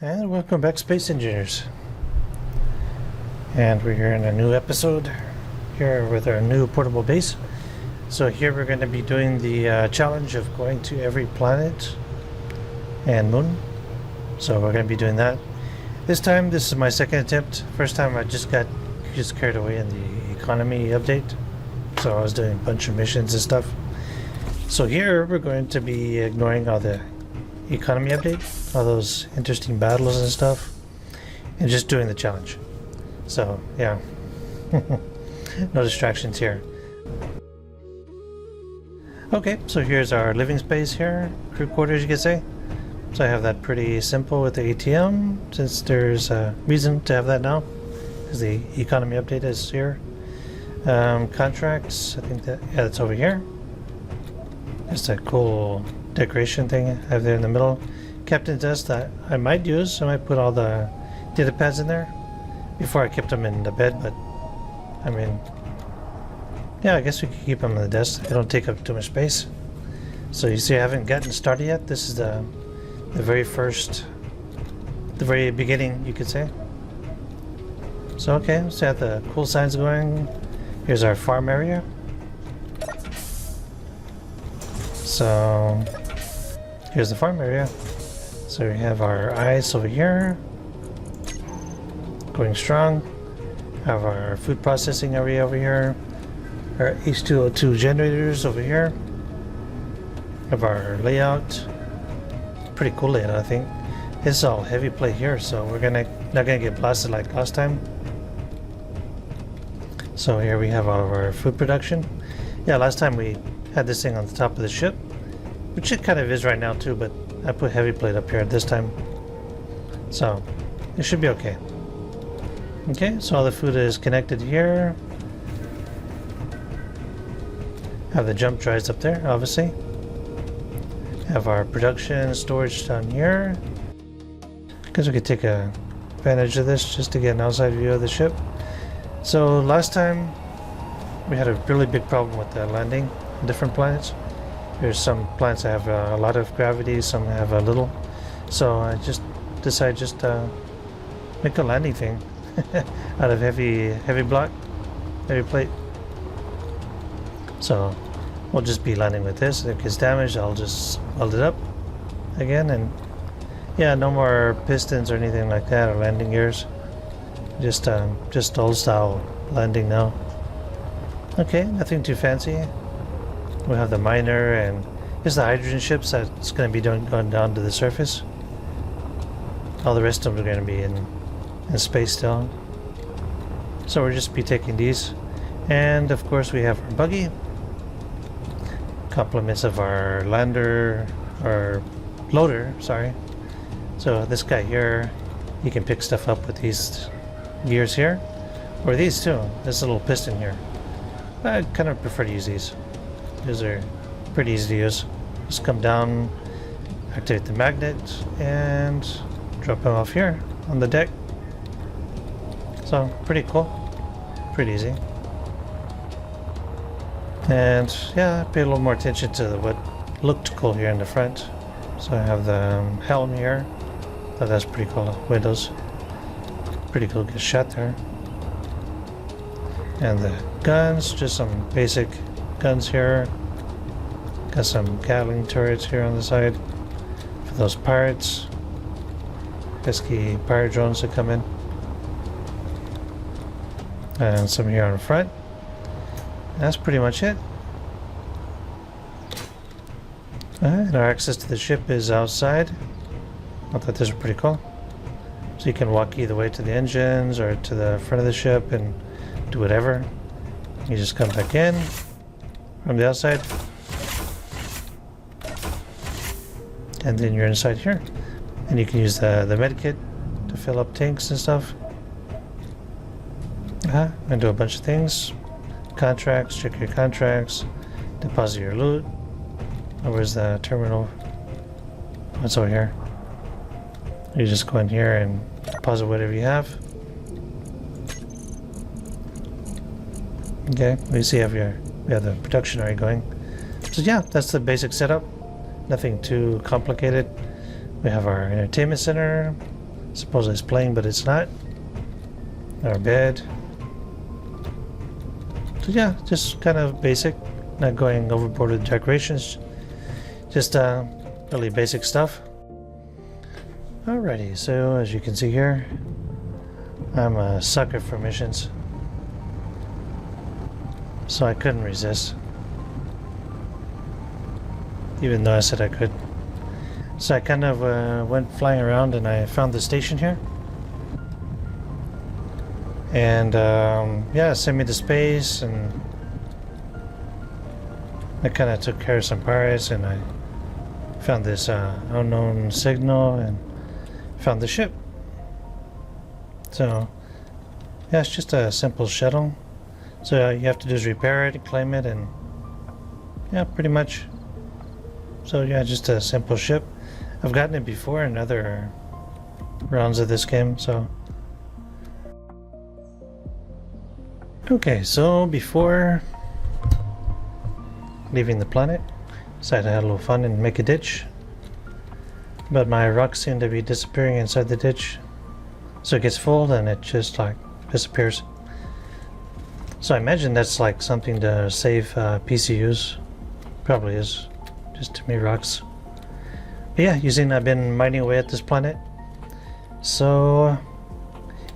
And welcome back, Space Engineers. And we're here in a new episode here with our new portable base. So here we're going to be doing the challenge of going to every planet and moon. So we're going to be doing that. This time, this is my second attempt. First time I just got carried away in the economy update. So I was doing a bunch of missions and stuff. So here we're going to be ignoring all the economy update, all those interesting battles and stuff, and just doing the challenge. So yeah, no distractions here. Okay, so here's our living space here, crew quarters you could say. So I have that pretty simple with the ATM, since there's a reason to have that now, because the economy update is here. Contracts, I think that's over here. Just a cool decoration thing I have there in the middle. Captain's desk that I might use. I might put all the data pads in there. Before I kept them in the bed, but I mean, yeah, I guess we could keep them on the desk. They don't take up too much space. So you see I haven't gotten started yet. This is the very beginning, you could say. So okay, so I have the cool signs going. Here's our farm area. So here's the farm area. So we have our ice over here, going strong. Have our food processing area over here. Our H2O2 generators over here. Have our layout. Pretty cool layout, I think. It's all heavy plate here, so we're not gonna get blasted like last time. So here we have all of our food production. Yeah, last time we had this thing on the top of the ship, which it kind of is right now too, but I put heavy plate up here this time, so it should be okay. Okay, so all the food is connected here. Have the jump drives up there, obviously. Have our production storage down here. Because we could take advantage of this just to get an outside view of the ship. So last time we had a really big problem with the landing on different planets. There's some planets that have a lot of gravity, some have a little. So I just decided to make a landing thing out of heavy plate. So we'll just be landing with this. If it gets damaged, I'll just weld it up again, and yeah, no more pistons or anything like that, or landing gears. Just old style landing now. Okay, nothing too fancy. We have the miner and here's the hydrogen ships that's going to be going down to the surface. All the rest of them are going to be in space still. So we'll just be taking these. And of course we have our buggy. Compliments of our lander, or loader, sorry. So this guy here, he can pick stuff up with these gears here. Or these too, this little piston here. I kind of prefer to use these. These are pretty easy to use. Just come down, activate the magnet, and drop them off here on the deck. So pretty cool, pretty easy. And yeah, I paid a little more attention to what looked cool here in the front. So I have the helm here. Thought that's pretty cool. Windows, pretty cool. Get shot there. And the guns, just some basic guns here. Got some Gatling turrets here on the side for those pirates, pesky pirate drones that come in, and some here on the front. That's pretty much it. And our access to the ship is outside. I thought this was pretty cool. So you can walk either way to the engines or to the front of the ship and do whatever. You just come back in from the outside, and then you're inside here, and you can use the medkit to fill up tanks and stuff. And do a bunch of things. Contracts, check your contracts, deposit your loot. Oh, where's the terminal? What's over here? You just go in here and deposit whatever you have. Okay, we see we have the production area going. So yeah, that's the basic setup. Nothing too complicated. We have our entertainment center. Suppose it's playing, but it's not. Our bed. So yeah, just kind of basic, not going overboard with decorations. Just really basic stuff. Alrighty, so as you can see here, I'm a sucker for missions. So I couldn't resist. Even though I said I could. So I kind of went flying around and I found the station here. And yeah, sent me to space, and I kind of took care of some pirates, and I found this unknown signal and found the ship. So yeah, it's just a simple shuttle. So you have to do is repair it, claim it, and yeah, pretty much. So yeah, just a simple ship. I've gotten it before in other rounds of this game, so. Okay, so before leaving the planet, decided to have a little fun and make a ditch. But my rocks seem to be disappearing inside the ditch. So it gets full and it just like disappears. So I imagine that's like something to save PCUs. Probably is. Just too many rocks. But yeah, I've been mining away at this planet. So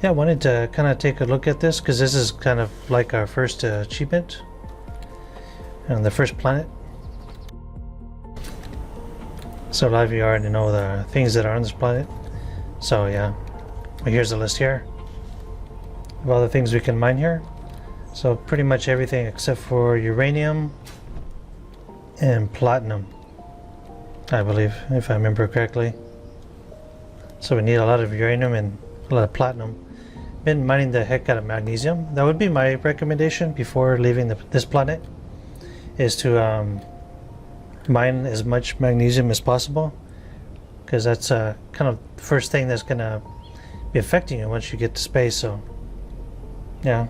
yeah, I wanted to kind of take a look at this because this is kind of like our first achievement on the first planet. So a lot of you already know the things that are on this planet. So yeah, but here's a list here of all the things we can mine here. So pretty much everything except for uranium and platinum, I believe, if I remember correctly. So we need a lot of uranium and a lot of platinum. Been mining the heck out of magnesium. That would be my recommendation before leaving this planet, is to mine as much magnesium as possible, because that's kind of the first thing that's gonna be affecting you once you get to space. So yeah,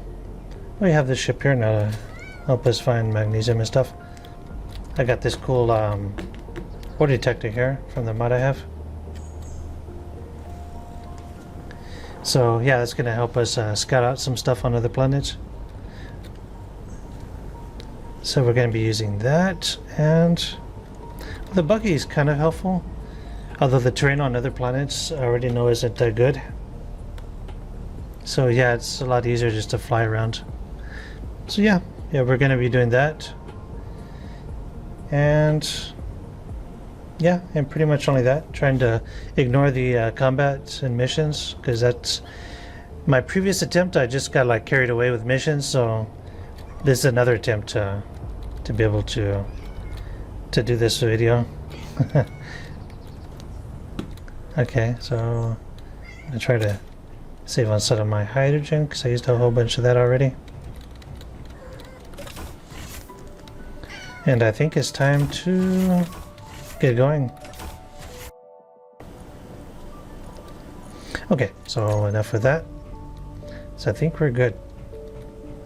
we have this ship here now to help us find magnesium and stuff. I got this cool ore detector here from the mod I have. So yeah, that's going to help us scout out some stuff on other planets. So we're going to be using that, and the buggy is kind of helpful, although the terrain on other planets I already know isn't that good. So yeah, it's a lot easier just to fly around. So yeah, we're going to be doing that. And yeah, and pretty much only that. Trying to ignore the combats and missions, because that's my previous attempt. I just got like carried away with missions, so this is another attempt to be able to do this video. Okay, so I'm gonna try to save on some of my hydrogen because I used a whole bunch of that already. And I think it's time to get going. Okay, so enough of that. So I think we're good.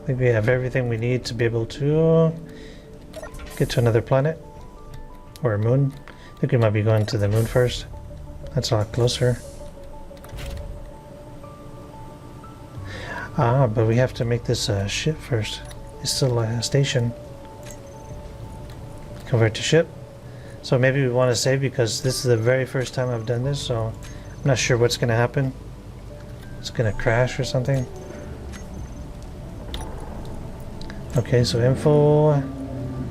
I think we have everything we need to be able to get to another planet or a moon. I think we might be going to the moon first. That's a lot closer. Ah, but we have to make this ship first. It's still a station. Convert to ship. So maybe we want to save because this is the very first time I've done this, so I'm not sure what's going to happen. It's going to crash or something. Okay, so info,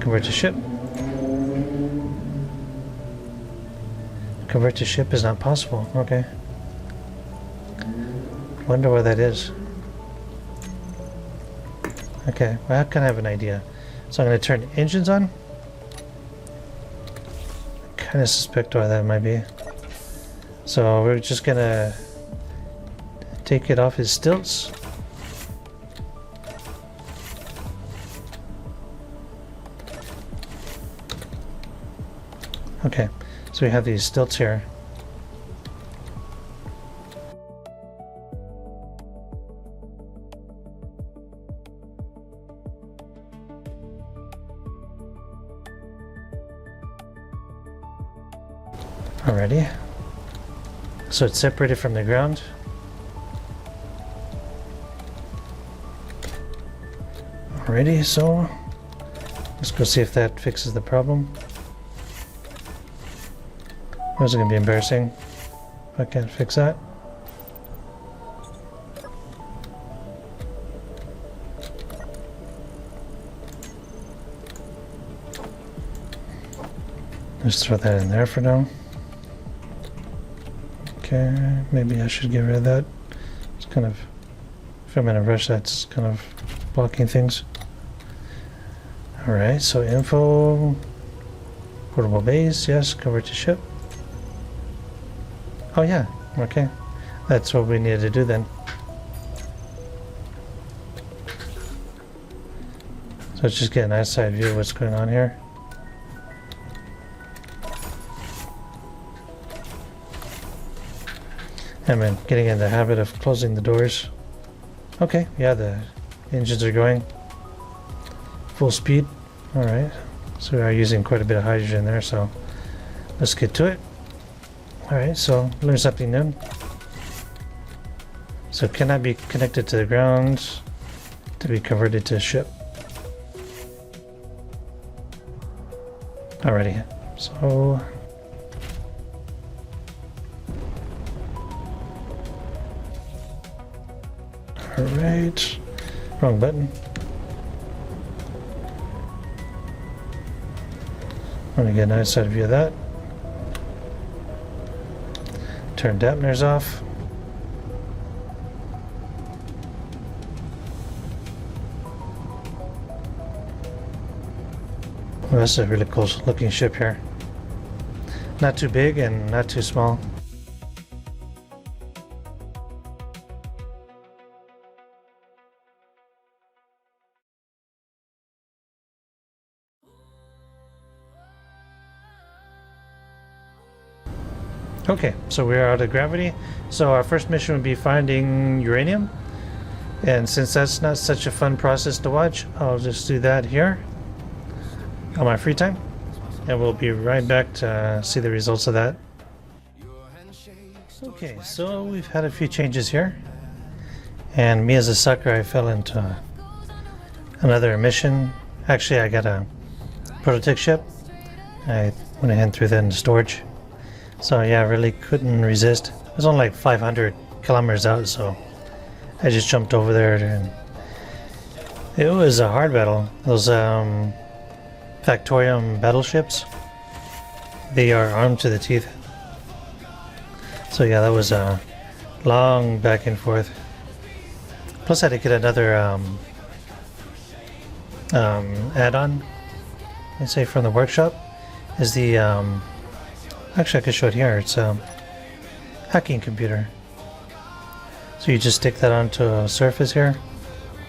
convert to ship. Convert to ship is not possible. Okay. Wonder why that is. Okay, well, I kind of have an idea. So I'm going to turn engines on. Kind of suspect why that might be. So we're just gonna take it off his stilts. Okay, so we have these stilts here. Alrighty. So it's separated from the ground. Alrighty, so let's go see if that fixes the problem. This is going to be embarrassing if I can't fix that. Just throw that in there for now. Okay, maybe I should get rid of that. It's kind of, if I'm in a rush, that's kind of blocking things. Alright, so info, portable base, yes, convert to ship. Oh yeah, okay. That's what we needed to do then. So let's just get an outside view of what's going on here. I'm getting in the habit of closing the doors. Okay, yeah, the engines are going full speed. Alright, so we are using quite a bit of hydrogen there, so let's get to it. Alright, so learn something new. So cannot be connected to the ground to be converted to a ship. Alrighty, so alright, wrong button. I'm gonna get an outside view of that. Turn dampeners off. Well, that's a really cool looking ship here. Not too big and not too small. Okay, so we're out of gravity. So our first mission would be finding uranium. And since that's not such a fun process to watch, I'll just do that here on my free time. And we'll be right back to see the results of that. Okay, so we've had a few changes here. And me as a sucker, I fell into another mission. Actually, I got a prototype ship. I went ahead and threw that into storage. So yeah, I really couldn't resist. It was only like 500 kilometers out, so I just jumped over there, and it was a hard battle. Those Factorium battleships, they are armed to the teeth. So yeah, that was a long back and forth. Plus I had to get another add-on, let's say from the workshop, is the actually I could show it here. It's a hacking computer. So you just stick that onto a surface here,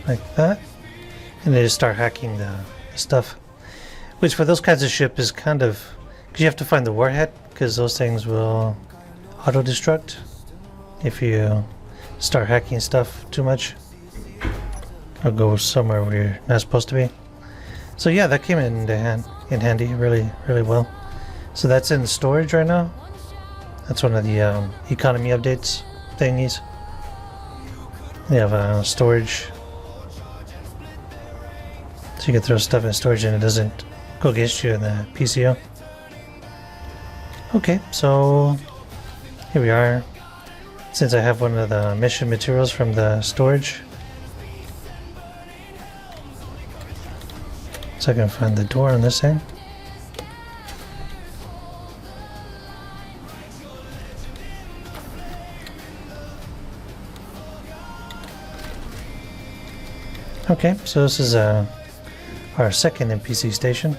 like that, and they just start hacking the stuff. Which for those kinds of ship is kind of, because you have to find the warhead, because those things will auto-destruct if you start hacking stuff too much, or go somewhere where you're not supposed to be. So yeah, that came in handy really well. So that's in storage right now. That's one of the economy updates thingies. They have storage, so you can throw stuff in storage and it doesn't go against you in the PCO. Okay, so here we are. Since I have one of the mission materials from the storage, so I can find the door on this thing. Okay, so this is our second NPC station.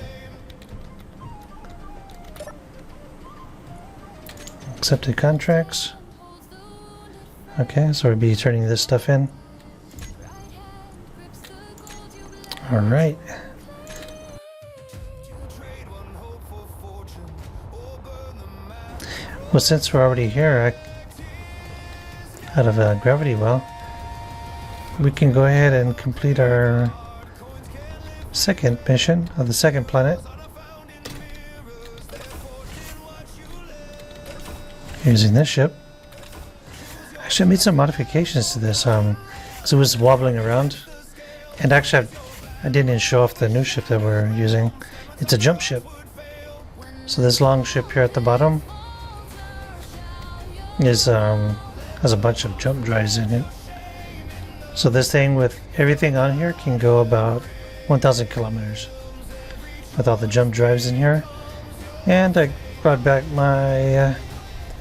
Accepted contracts. Okay, so we'll be turning this stuff in. Alright. Well, since we're already here, out of a gravity well, we can go ahead and complete our second mission of the second planet using this ship. Actually, I made some modifications to this, because it was wobbling around. And actually, I didn't even show off the new ship that we're using. It's a jump ship. So this long ship here at the bottom is has a bunch of jump drives in it. So this thing with everything on here can go about 1,000 kilometers with all the jump drives in here. And I brought back my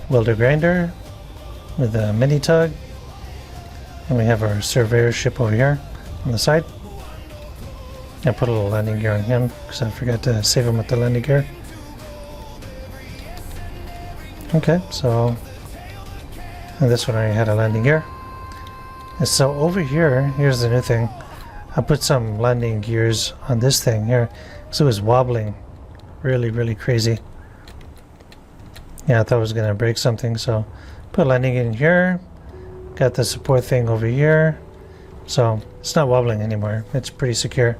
welder grinder with a mini tug, and we have our surveyor ship over here on the side. I put a little landing gear on him because I forgot to save him with the landing gear. Okay, so and this one already had a landing gear. And so over here, here's the new thing. I put some landing gears on this thing here, so it was wobbling really crazy. Yeah, I thought I was gonna break something, so put landing in here. Got the support thing over here, so it's not wobbling anymore. It's pretty secure.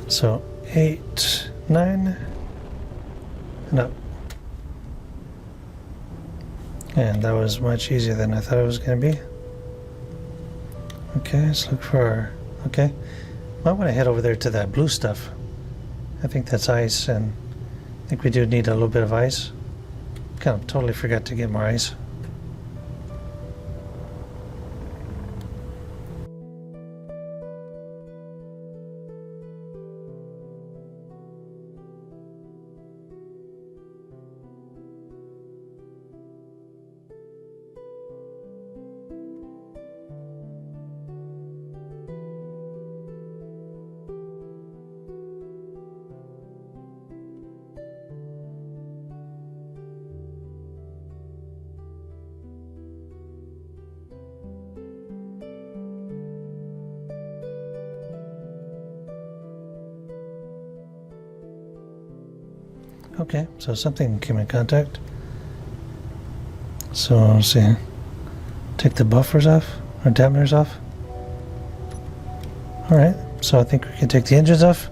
So 8, 9, and up. And that was much easier than I thought it was going to be. Okay, let's look for our... Okay, might want to head over there to that blue stuff. I think that's ice, and I think we do need a little bit of ice. Kind of totally forgot to get more ice. Okay, so something came in contact. So let's see. Take the buffers off, or dampeners off. Alright, so I think we can take the engines off.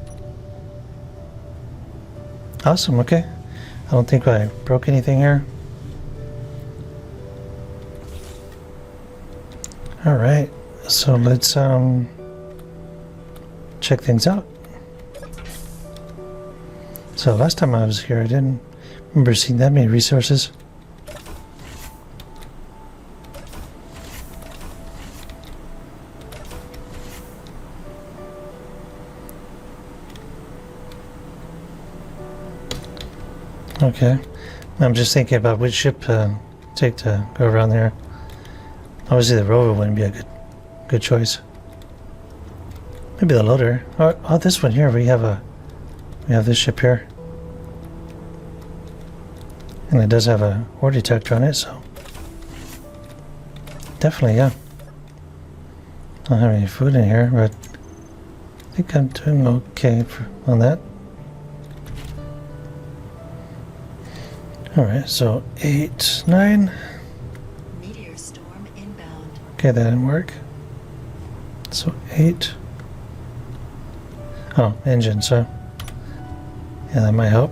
Awesome, okay. I don't think I broke anything here. Alright, so let's check things out. So last time I was here, I didn't remember seeing that many resources. Okay, I'm just thinking about which ship to take to go around there. Obviously the rover wouldn't be a good choice. Maybe the loader. Oh, this one here, we have this ship here. And it does have a ore detector on it, so definitely, yeah. Don't have any food in here, but I think I'm doing okay on that. Alright, so 8, 9. Meteor storm inbound. Okay, that didn't work. So 8. Oh, engine, so yeah, that might help.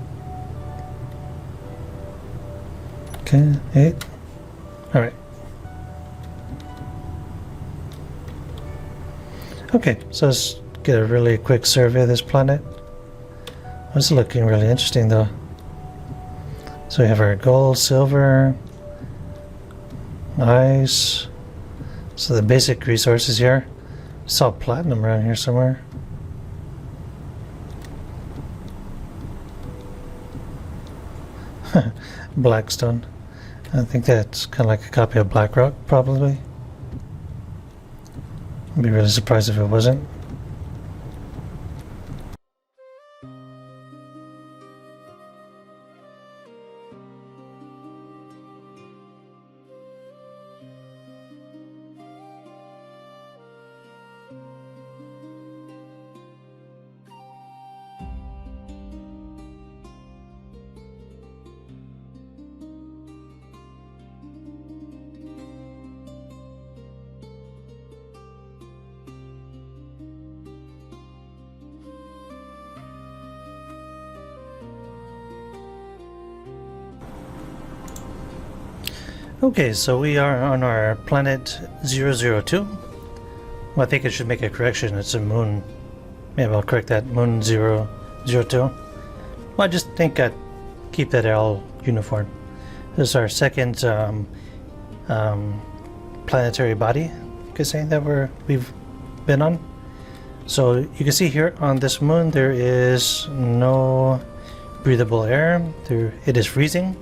Okay, 8. Alright. Okay, so let's get a really quick survey of this planet. It's looking really interesting though. So we have our gold, silver, ice. So the basic resources here. I saw platinum around here somewhere. Blackstone. I think that's kind of like a copy of Blackrock, probably. I'd be really surprised if it wasn't. Okay, so we are on our planet 002. Well, I think I should make a correction. It's a moon. Maybe I'll correct that. Moon 002. Well, I just think I'd keep that all uniform. This is our second planetary body, you could say, that we've been on. So you can see here on this moon there is no breathable air. It is freezing.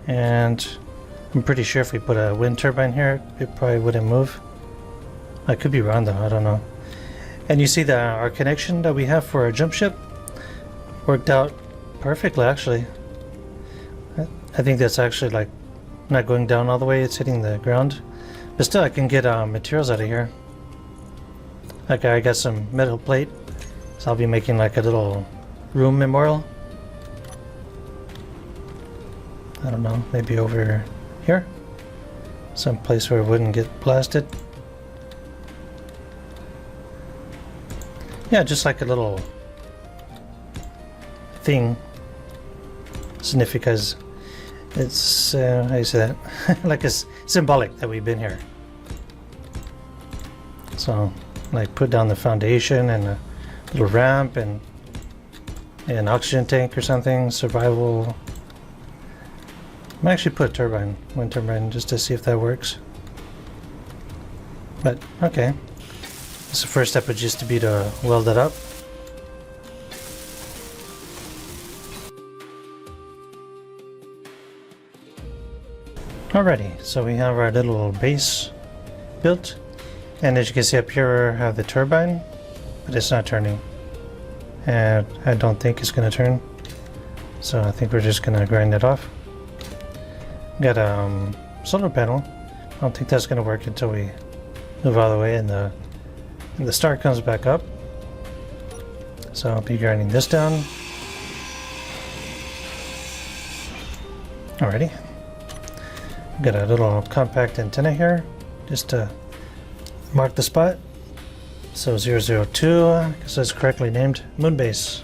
And I'm pretty sure if we put a wind turbine here, it probably wouldn't move. I could be wrong though, I don't know. And you see our connection that we have for our jump ship worked out perfectly actually. I think that's actually like not going down all the way, it's hitting the ground. But still I can get materials out of here. Okay, I got some metal plate, so I'll be making like a little room memorial. I don't know, maybe over here? Some place where it wouldn't get blasted. Yeah, just like a little thing. Significance. It's, how do you say that? Like it's symbolic that we've been here. So, like put down the foundation and a little ramp and an oxygen tank or something, survival. I might actually put a wind turbine, just to see if that works. But, okay. So the first step would just to be to weld it up. Alrighty, so we have our little base built. And as you can see up here, I have the turbine, but it's not turning. And I don't think it's going to turn. So I think we're just going to grind it off. Got a solar panel. I don't think that's going to work until we move out of the way and the star comes back up. So I'll be grinding this down. Alrighty. Got a little compact antenna here just to mark the spot. So 002, because it's correctly named moon base.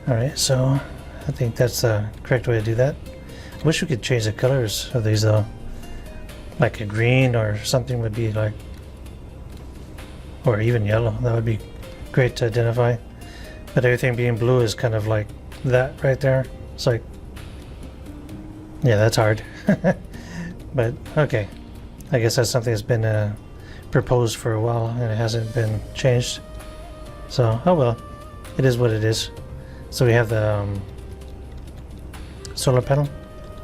Alright, so I think that's the correct way to do that. I wish we could change the colors of these though. Like a green or something would be like, or even yellow, that would be great to identify. But everything being blue is kind of like that right there. It's like, yeah, that's hard. But okay, I guess that's something that's been proposed for a while and it hasn't been changed. So, oh well, it is what it is. So we have the solar panel.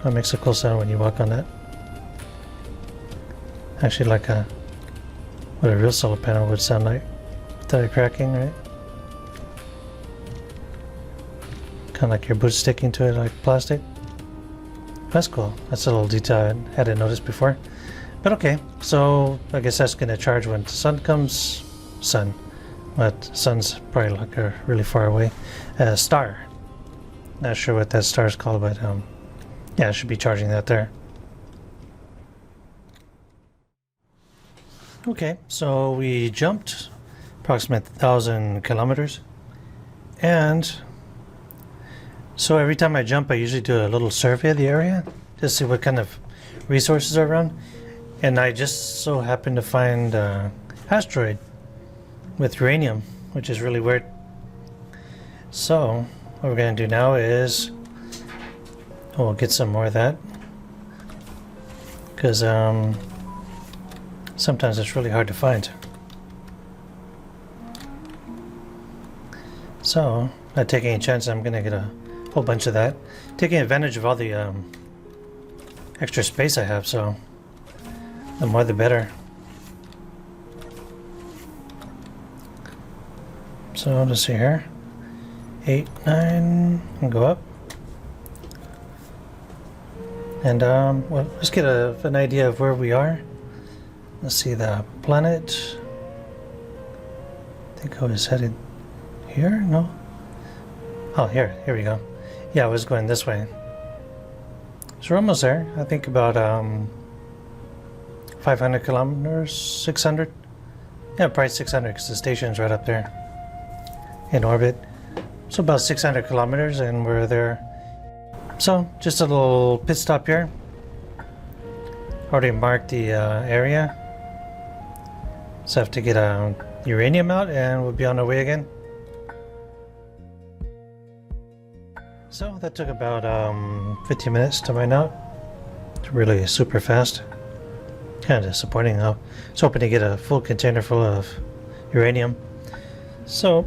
It makes a cool sound when you walk on that. Actually like what a real solar panel would sound like. Without it cracking, right? Kind of like your boots sticking to it like plastic. That's cool. That's a little detail I hadn't noticed before. But okay, so I guess that's going to charge when the sun comes. But sun's probably like a really far away. Star. Not sure what that star is called, but yeah, I should be charging that there. Okay, so we jumped approximately 1,000 kilometers. And so every time I jump, I usually do a little survey of the area to see what kind of resources are around. And I just so happened to find an asteroid with uranium, which is really weird. So what we're going to do now is we'll get some more of that, because sometimes it's really hard to find. So not taking any chances, I'm going to get a whole bunch of that, taking advantage of all the extra space I have, so the more the better. So let's see here, 8, 9, and go up. And well, let's get an idea of where we are. Let's see the planet. I think I was headed here, no? Oh, here we go. Yeah, I was going this way. So we're almost there. I think about 500 kilometers, 600. Yeah, probably 600 because the station's right up there in orbit. So about 600 kilometers and we're there. So just a little pit stop here. already marked the area. So I have to get uranium out and we'll be on our way again. So that took about 15 minutes to mine out. It's really super fast. Kind of disappointing though. I was hoping to get a full container full of uranium. So,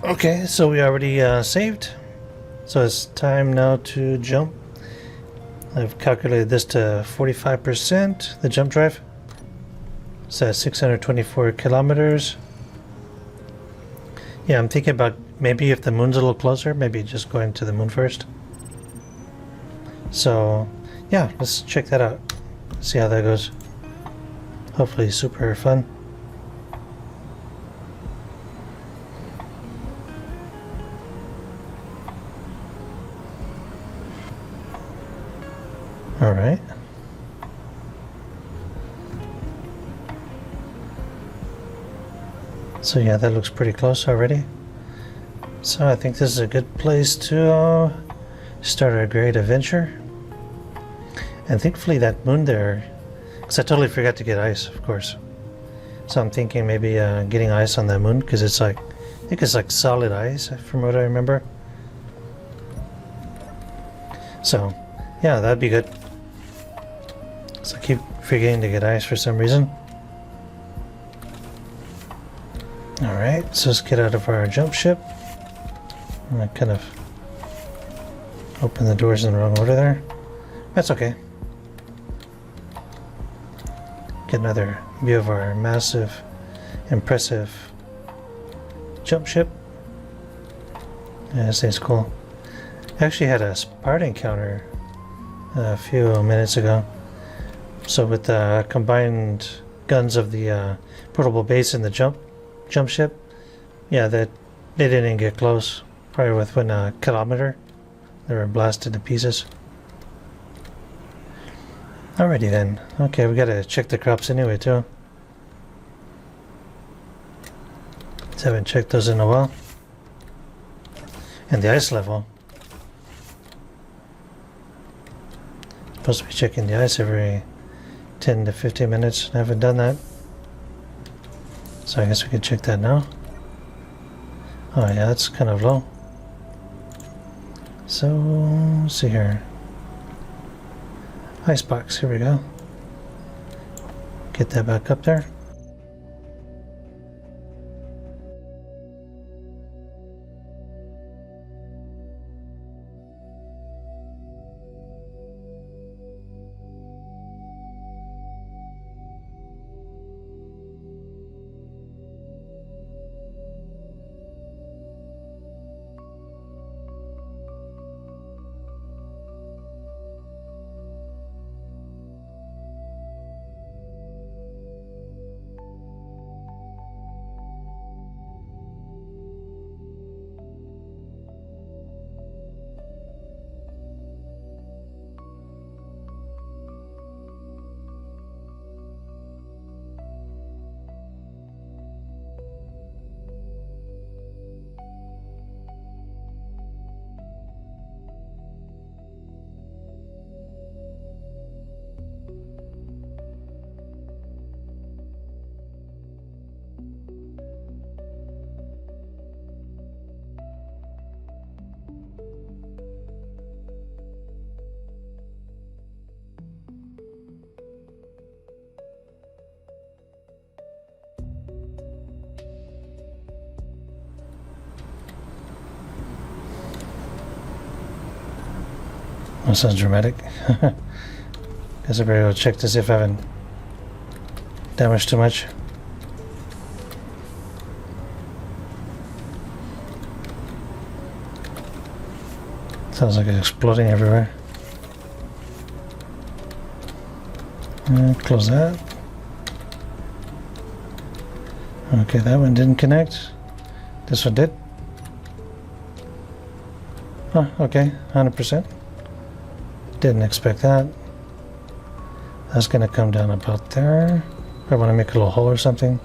okay, so we already saved. So it's time now to jump. I've calculated this to 45%, the jump drive. So that's 624 kilometers. Yeah, I'm thinking about maybe if the moon's a little closer, maybe just going to the moon first. So, yeah, let's check that out. See how that goes. Hopefully super fun. All right. So yeah, that looks pretty close already. So I think this is a good place to start our great adventure. And thankfully that moon there, because I totally forgot to get ice, of course. So I'm thinking maybe getting ice on that moon, because it's like, I think it's like solid ice from what I remember. So yeah, that'd be good. So I keep forgetting to get ice for some reason. Alright, so let's get out of our jump ship. I kind of opened the doors in the wrong order there. That's okay. Get another view of our massive, impressive jump ship. Yeah, this thing's cool. I actually had a Spartan encounter a few minutes ago. So with the combined guns of the portable base and the jump ship, yeah, that they didn't get close. Probably within a kilometer, they were blasted to pieces. Alrighty then. Okay, we gotta check the crops anyway too. Just haven't checked those in a while. And the ice level. Supposed to be checking the ice every 10 to 15 minutes. I haven't done that. So I guess we can check that now. Oh yeah, that's kind of low. So, let's see here. Icebox, here we go. Get that back up there. That sounds dramatic. Guess I better go check to see if I haven't damaged too much. Sounds like it's exploding everywhere. Close that. Okay, that one didn't connect. This one did. Oh, okay, 100%. Didn't expect that. That's gonna come down about there. I want to make a little hole or something.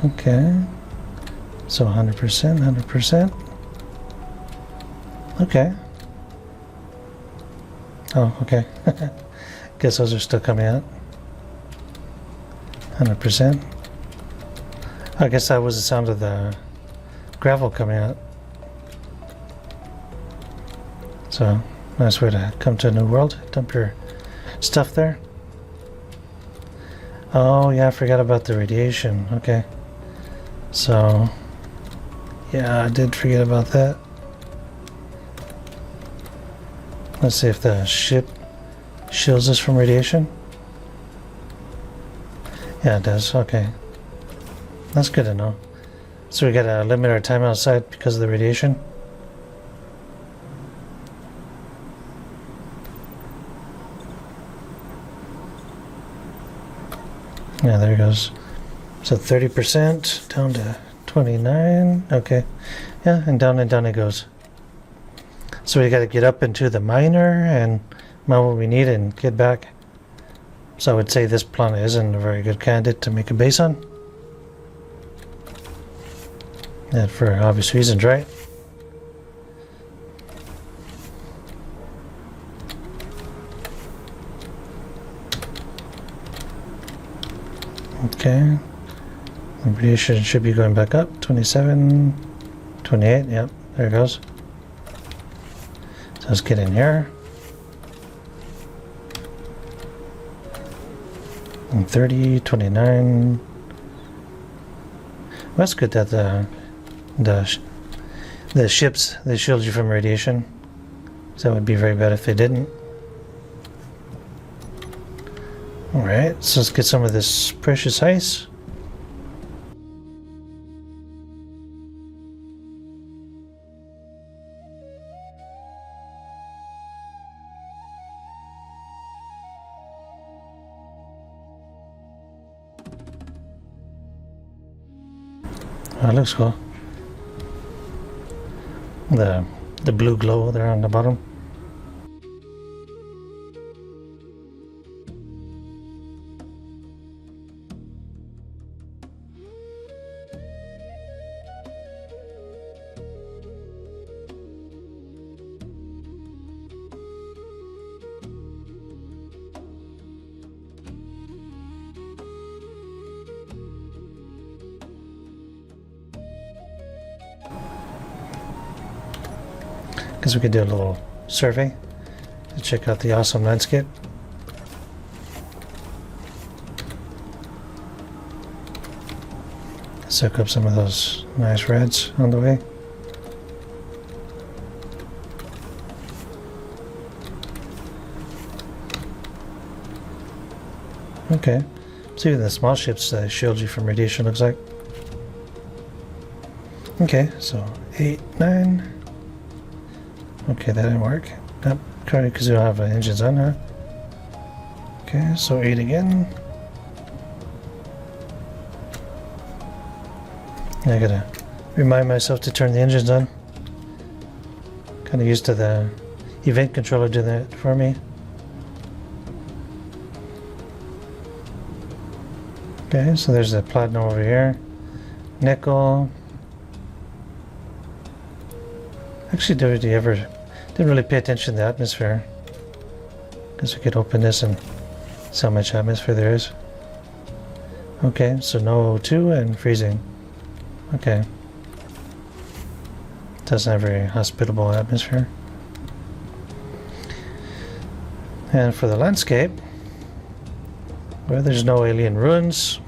Okay. So 100%, 100%. Okay. Oh, okay. Guess those are still coming out. 100%. I guess that was the sound of the gravel coming out. So, nice way to come to a new world. Dump your stuff there. Oh, yeah, I forgot about the radiation. Okay. So, yeah, I did forget about that. Let's see if the ship shields us from radiation. Yeah, it does. Okay. That's good to know. So we gotta limit our time outside because of the radiation. Yeah, there it goes. So 30% down to 29. Okay. Yeah, and down it goes. So we gotta get up into the miner and mine what we need and get back. So I would say this planet isn't a very good candidate to make a base on. And for obvious reasons, right? Okay. The radiation should be going back up. 27, 28. Yep, there it goes. So let's get in here. And 30, 29. Well, that's good that the ships, they shield you from radiation. So that would be very bad if they didn't. Alright, so let's get some of this precious ice. Oh, it looks cool. The blue glow there on the bottom. Guess we could do a little survey to check out the awesome landscape. Soak up some of those nice reds on the way. Okay, so even the small ships shield you from radiation, looks like. Okay, so 8, 9. Okay, that didn't work. Nope, currently because we don't have engines on, huh? Okay, so 8 again. I gotta remind myself to turn the engines on. Kinda used to the event controller doing that for me. Okay, so there's the platinum over here. Nickel. Actually, didn't really pay attention to the atmosphere. Guess we could open this and see how much atmosphere there is. Okay, so no O2 and freezing. Okay. Doesn't have a very hospitable atmosphere. And for the landscape, well, there's no alien ruins.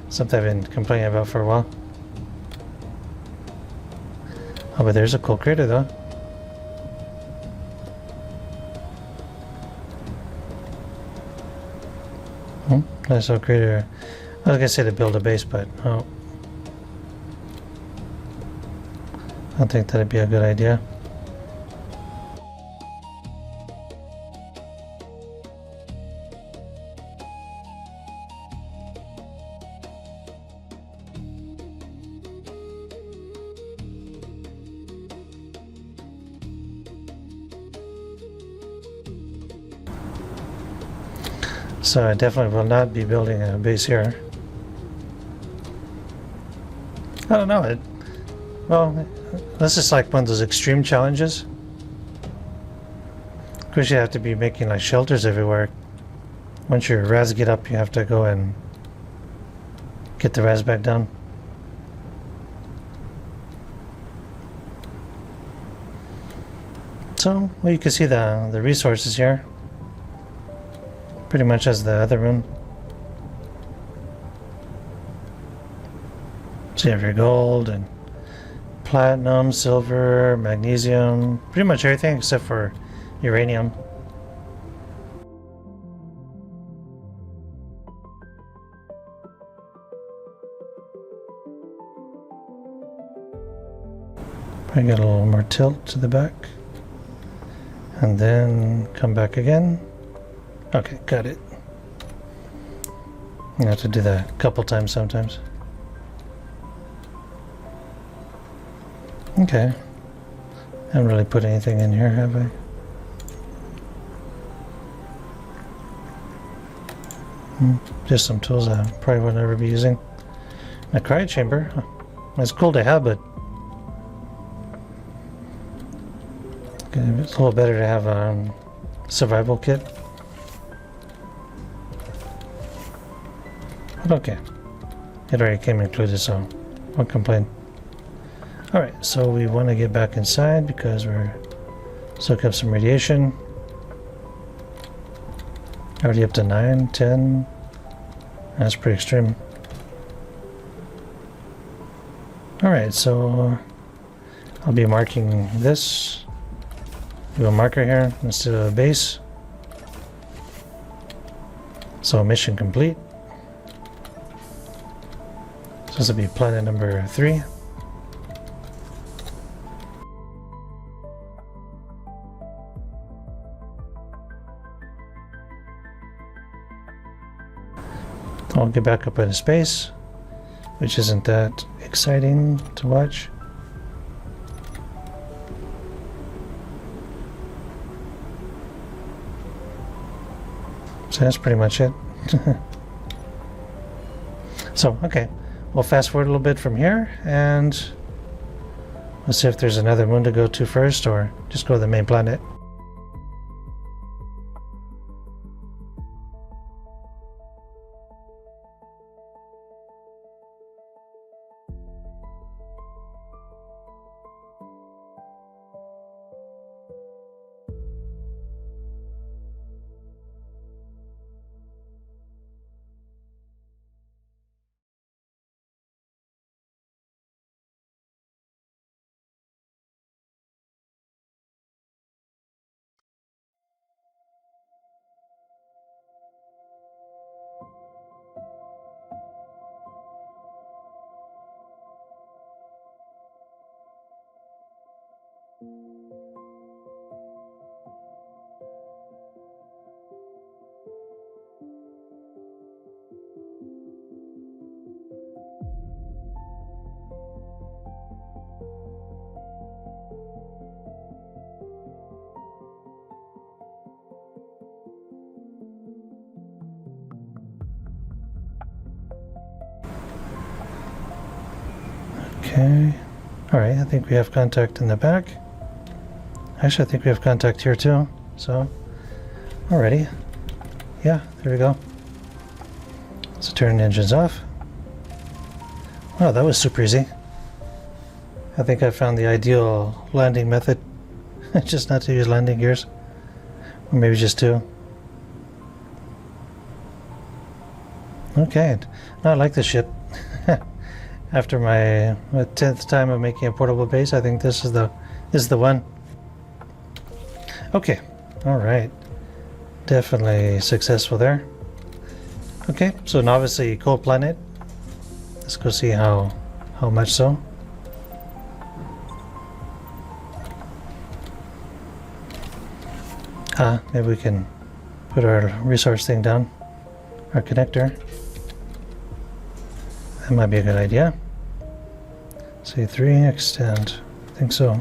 Something I've been complaining about for a while. Oh, but there's a cool crater though. Nice little crater. I was gonna say to build a base, but oh. I don't think that'd be a good idea. So I definitely will not be building a base here. I don't know. Well, this is like one of those extreme challenges. Of course, you have to be making like shelters everywhere. Once your res get up, you have to go and get the res back down. So, well, you can see the resources here. Pretty much as the other room. So you have your gold and platinum, silver, magnesium, pretty much everything except for uranium. Probably get a little more tilt to the back. And then come back again. Okay, got it. You have to do that a couple times sometimes. Okay. I haven't really put anything in here, have I? Just some tools I probably won't ever be using. A cryo chamber. It's cool to have, but it's a little better to have a survival kit. But okay. It already came included, so won't complain. Alright, so we want to get back inside because we're soaking up some radiation. Already up to 9, 10. That's pretty extreme. Alright, so I'll be marking this. Do a marker here instead of a base. So mission complete. So this will be planet number 3. I'll get back up into space, which isn't that exciting to watch. So that's pretty much it. So, okay, we'll fast forward a little bit from here, and let's see if there's another moon to go to first, or just go to the main planet. Okay. Alright, I think we have contact in the back. Actually, I think we have contact here too. So, alrighty. Yeah, there we go. So turn the engines off. Oh, that was super easy. I think I found the ideal landing method. Just not to use landing gears. Or maybe just two. Okay. No, I like this ship. After my 10th time of making a portable base, I think this is the one. Okay, all right, definitely successful there. Okay, so now obviously cold planet. Let's go see how much so. Maybe we can put our resource thing down, our connector. That might be a good idea. Say 3, extend. I think so.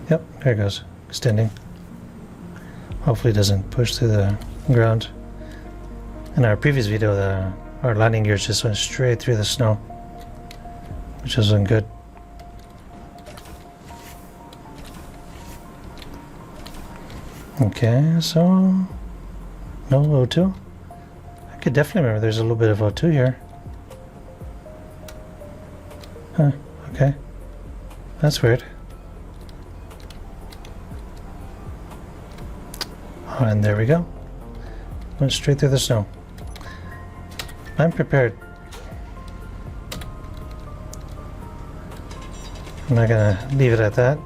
Yep, there it goes. Extending. Hopefully it doesn't push through the ground. In our previous video, our landing gears just went straight through the snow, which wasn't good. Okay, so no O2. I could definitely remember there's a little bit of O2 here. Huh, okay. That's weird. Oh, and there we go. Went straight through the snow. I'm prepared. I'm not gonna leave it at that.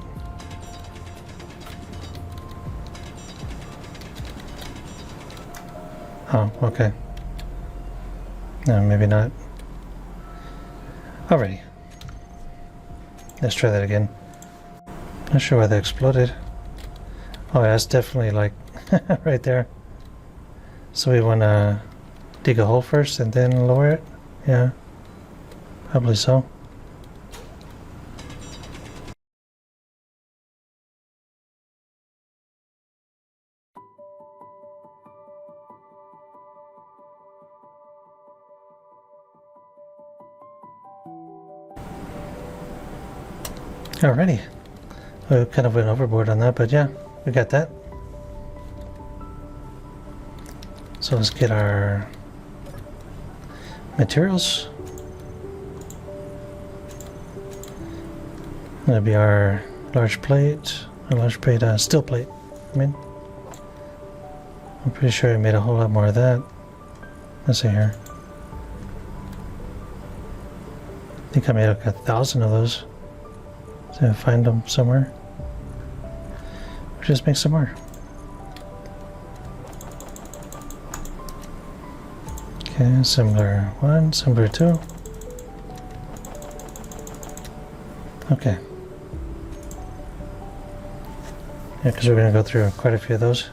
Oh, okay. No, maybe not. Alrighty. Let's try that again. Not sure why that exploded. Oh, yeah, that's definitely like right there. So we want to dig a hole first and then lower it? Yeah, probably so. Alrighty. We kind of went overboard on that, but yeah, we got that. So let's get our materials. That'll be our large plate, steel plate, I mean. I'm pretty sure I made a whole lot more of that. Let's see here. I think I made like 1,000 of those. So find them somewhere. Or just make some more. Okay, assembler 1, assembler 2. Okay. Yeah, because we're going to go through quite a few of those.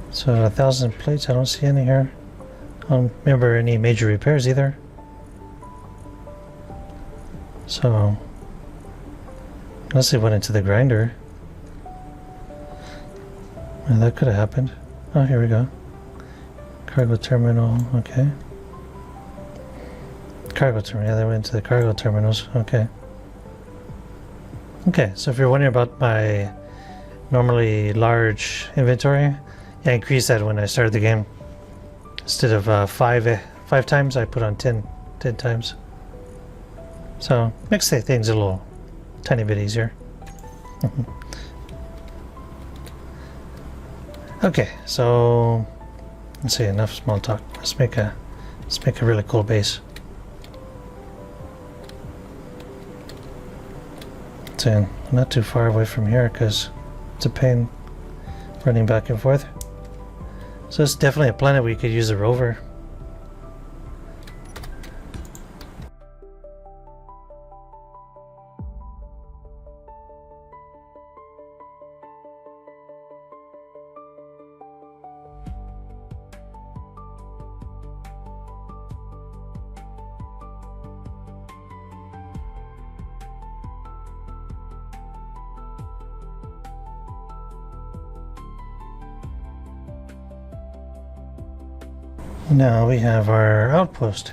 So 1,000 plates, I don't see any here. I don't remember any major repairs either. So, unless they went into the grinder. Well, that could have happened. Oh, here we go. Cargo terminal, okay. Cargo terminal, yeah, they went into the cargo terminals, okay. Okay, so if you're wondering about my normally large inventory, I increased that when I started the game. Instead of five times, I put on 10 times. So, makes things a little tiny bit easier. Okay, so let's see, enough small talk. Let's make a really cool base. So, not too far away from here because it's a pain running back and forth. So it's definitely a planet where you could use a rover. Now we have our outpost.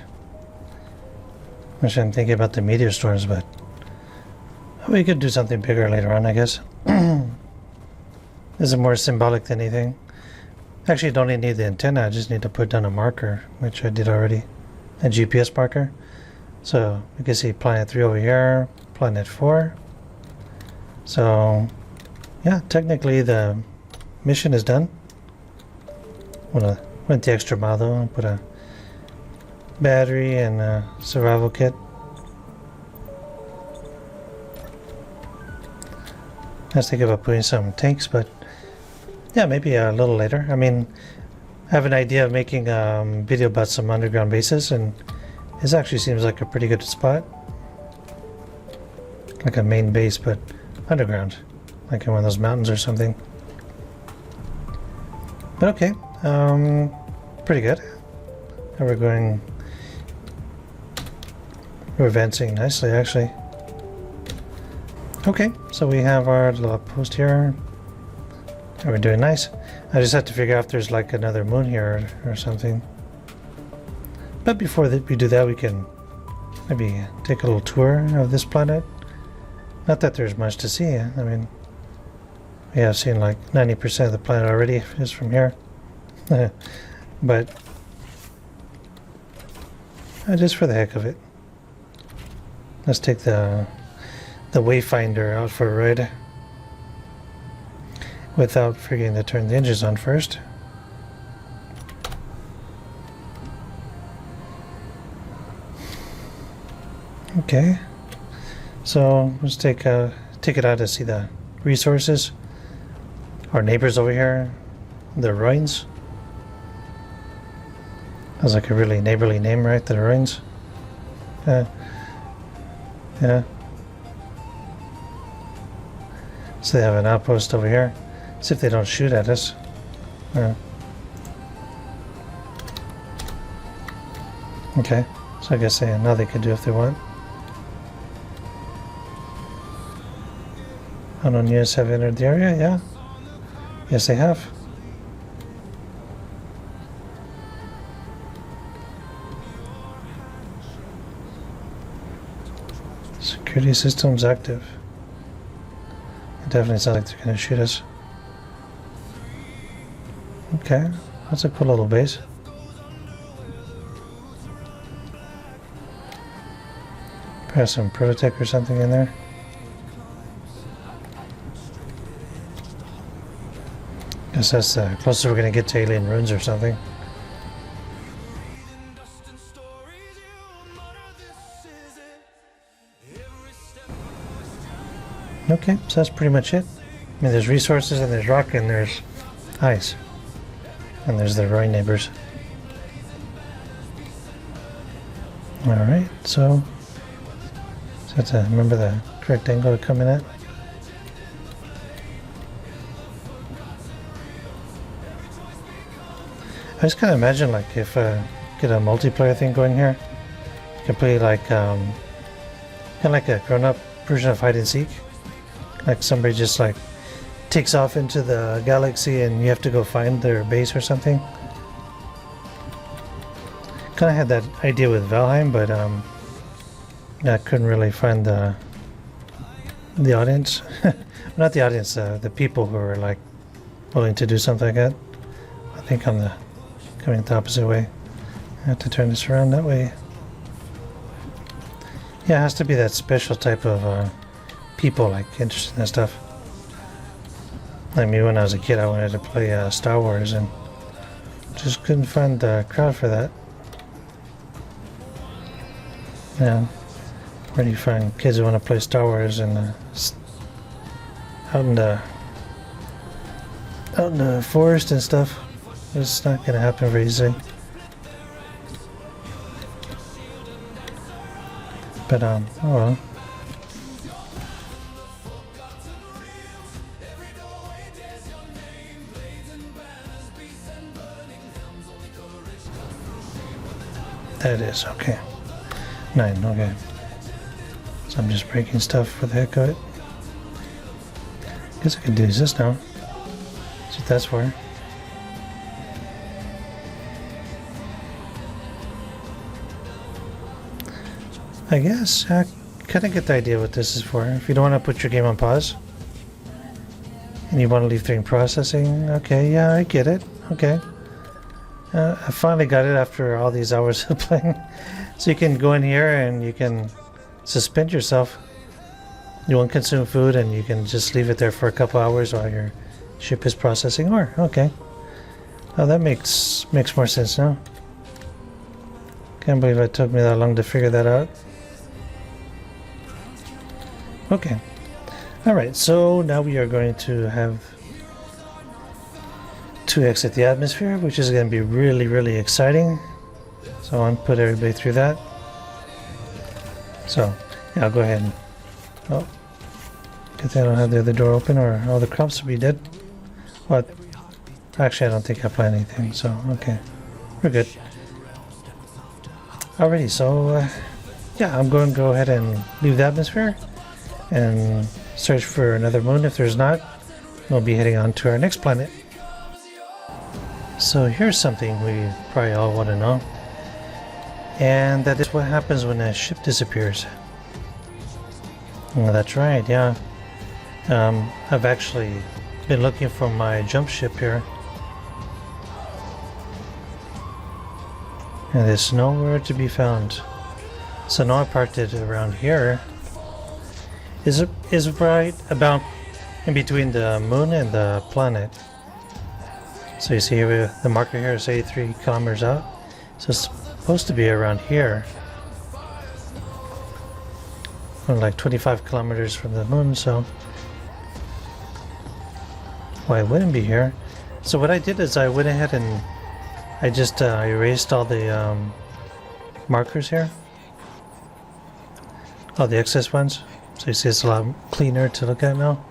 Which I'm thinking about the meteor storms, but we could do something bigger later on, I guess. This is more symbolic than anything. Actually, I don't even need the antenna, I just need to put down a marker, which I did already. A GPS marker. So you can see planet 3 over here, planet 4. So yeah, technically the mission is done. Went the extra mile though and put a battery and a survival kit. I was thinking about putting some tanks, but yeah, maybe a little later. I mean, I have an idea of making a video about some underground bases, and this actually seems like a pretty good spot. Like a main base, but underground. Like in one of those mountains or something. But okay. Pretty good. And we're advancing nicely actually. Okay, so we have our little outpost here. And we're doing nice. I just have to figure out if there's like another moon here or something. But before we do that, we can maybe take a little tour of this planet. Not that there's much to see. I mean, We have seen like 90% of the planet already is from here. But just for the heck of it, let's take the Wayfinder out for a ride without forgetting to turn the engines on first. Okay, so let's take it out to see the resources. Our neighbors over here, the Ruins. That's like a really neighborly name, right? The Ruins. Yeah. So they have an outpost over here. See if they don't shoot at us. Okay, so I guess now they can do if they want. Unknown units have entered the area, yeah. Yes, they have. Security systems active. It definitely sounds like they're going to shoot us. Okay, that's a cool little base. Perhaps some Prototech or something in there. Guess that's the closest we're going to get to alien ruins or something. Okay, so that's pretty much it. I mean, there's resources and there's rock and there's ice. And there's the Roy neighbors. Alright, so have to remember the correct angle to come in at. I just kind of imagine like if get a multiplayer thing going here, you can play like kind of like a grown-up version of hide and seek. Like somebody just like takes off into the galaxy and you have to go find their base or something. Kind of had that idea with Valheim, but I couldn't really find the audience. Not the audience, the people who were like willing to do something like that. I think I'm coming the opposite way. I have to turn this around that way. Yeah, it has to be that special type of people like interested in that stuff. Like me, when I was a kid, I wanted to play Star Wars and just couldn't find the crowd for that. Yeah, where do you find kids who want to play Star Wars and out in the forest and stuff? It's not going to happen very easily. But oh well. That is okay. 9, okay. So I'm just breaking stuff for the heck of it. Guess I can do this now. That's what that's for. I guess I kind of get the idea what this is for. If you don't want to put your game on pause and you want to leave thing processing, okay, yeah, I get it. Okay. I finally got it after all these hours of playing. So you can go in here and you can suspend yourself. You won't consume food and you can just leave it there for a couple hours while your ship is processing ore. Okay. Oh, that makes more sense now. Can't believe it took me that long to figure that out. Okay. Alright, so now we are going to have to exit the atmosphere, which is going to be really, really exciting. So I'll put everybody through that. So, yeah, I'll go ahead and... Oh. Good thing I don't have the other door open or all the crops will be dead. But, actually I don't think I planned anything, so, okay. We're good. Alrighty, so, yeah, I'm going to go ahead and leave the atmosphere and search for another moon. If there's not, we'll be heading on to our next planet. So here's something we probably all want to know, and that is what happens when a ship disappears. Oh, that's right, yeah. I've actually been looking for my jump ship here, and it's nowhere to be found. So now I parked it around here. Is right about in between the moon and the planet. So you see here, the marker here is 83 kilometers out. So it's supposed to be around here. Or like 25 kilometers from the moon, so well, it wouldn't be here. So what I did is I went ahead and I just erased all the markers here. All the excess ones. So you see it's a lot cleaner to look at now.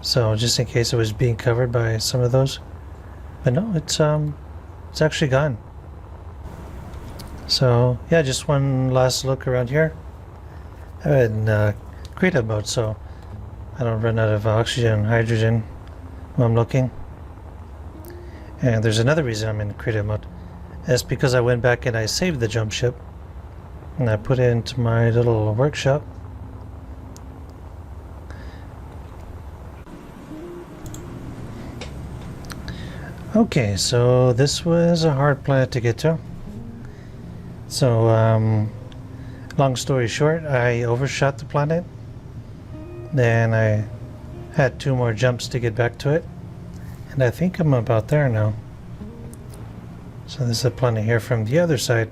So just in case it was being covered by some of those. But no, it's actually gone. So yeah, just one last look around here. I'm in creative mode, so I don't run out of oxygen and hydrogen when I'm looking. And there's another reason I'm in creative mode. That's because I went back and I saved the jump ship. And I put it into my little workshop. Okay, so this was a hard planet to get to. So, long story short, I overshot the planet. Then I had 2 more jumps to get back to it. And I think I'm about there now. So this is a planet here from the other side.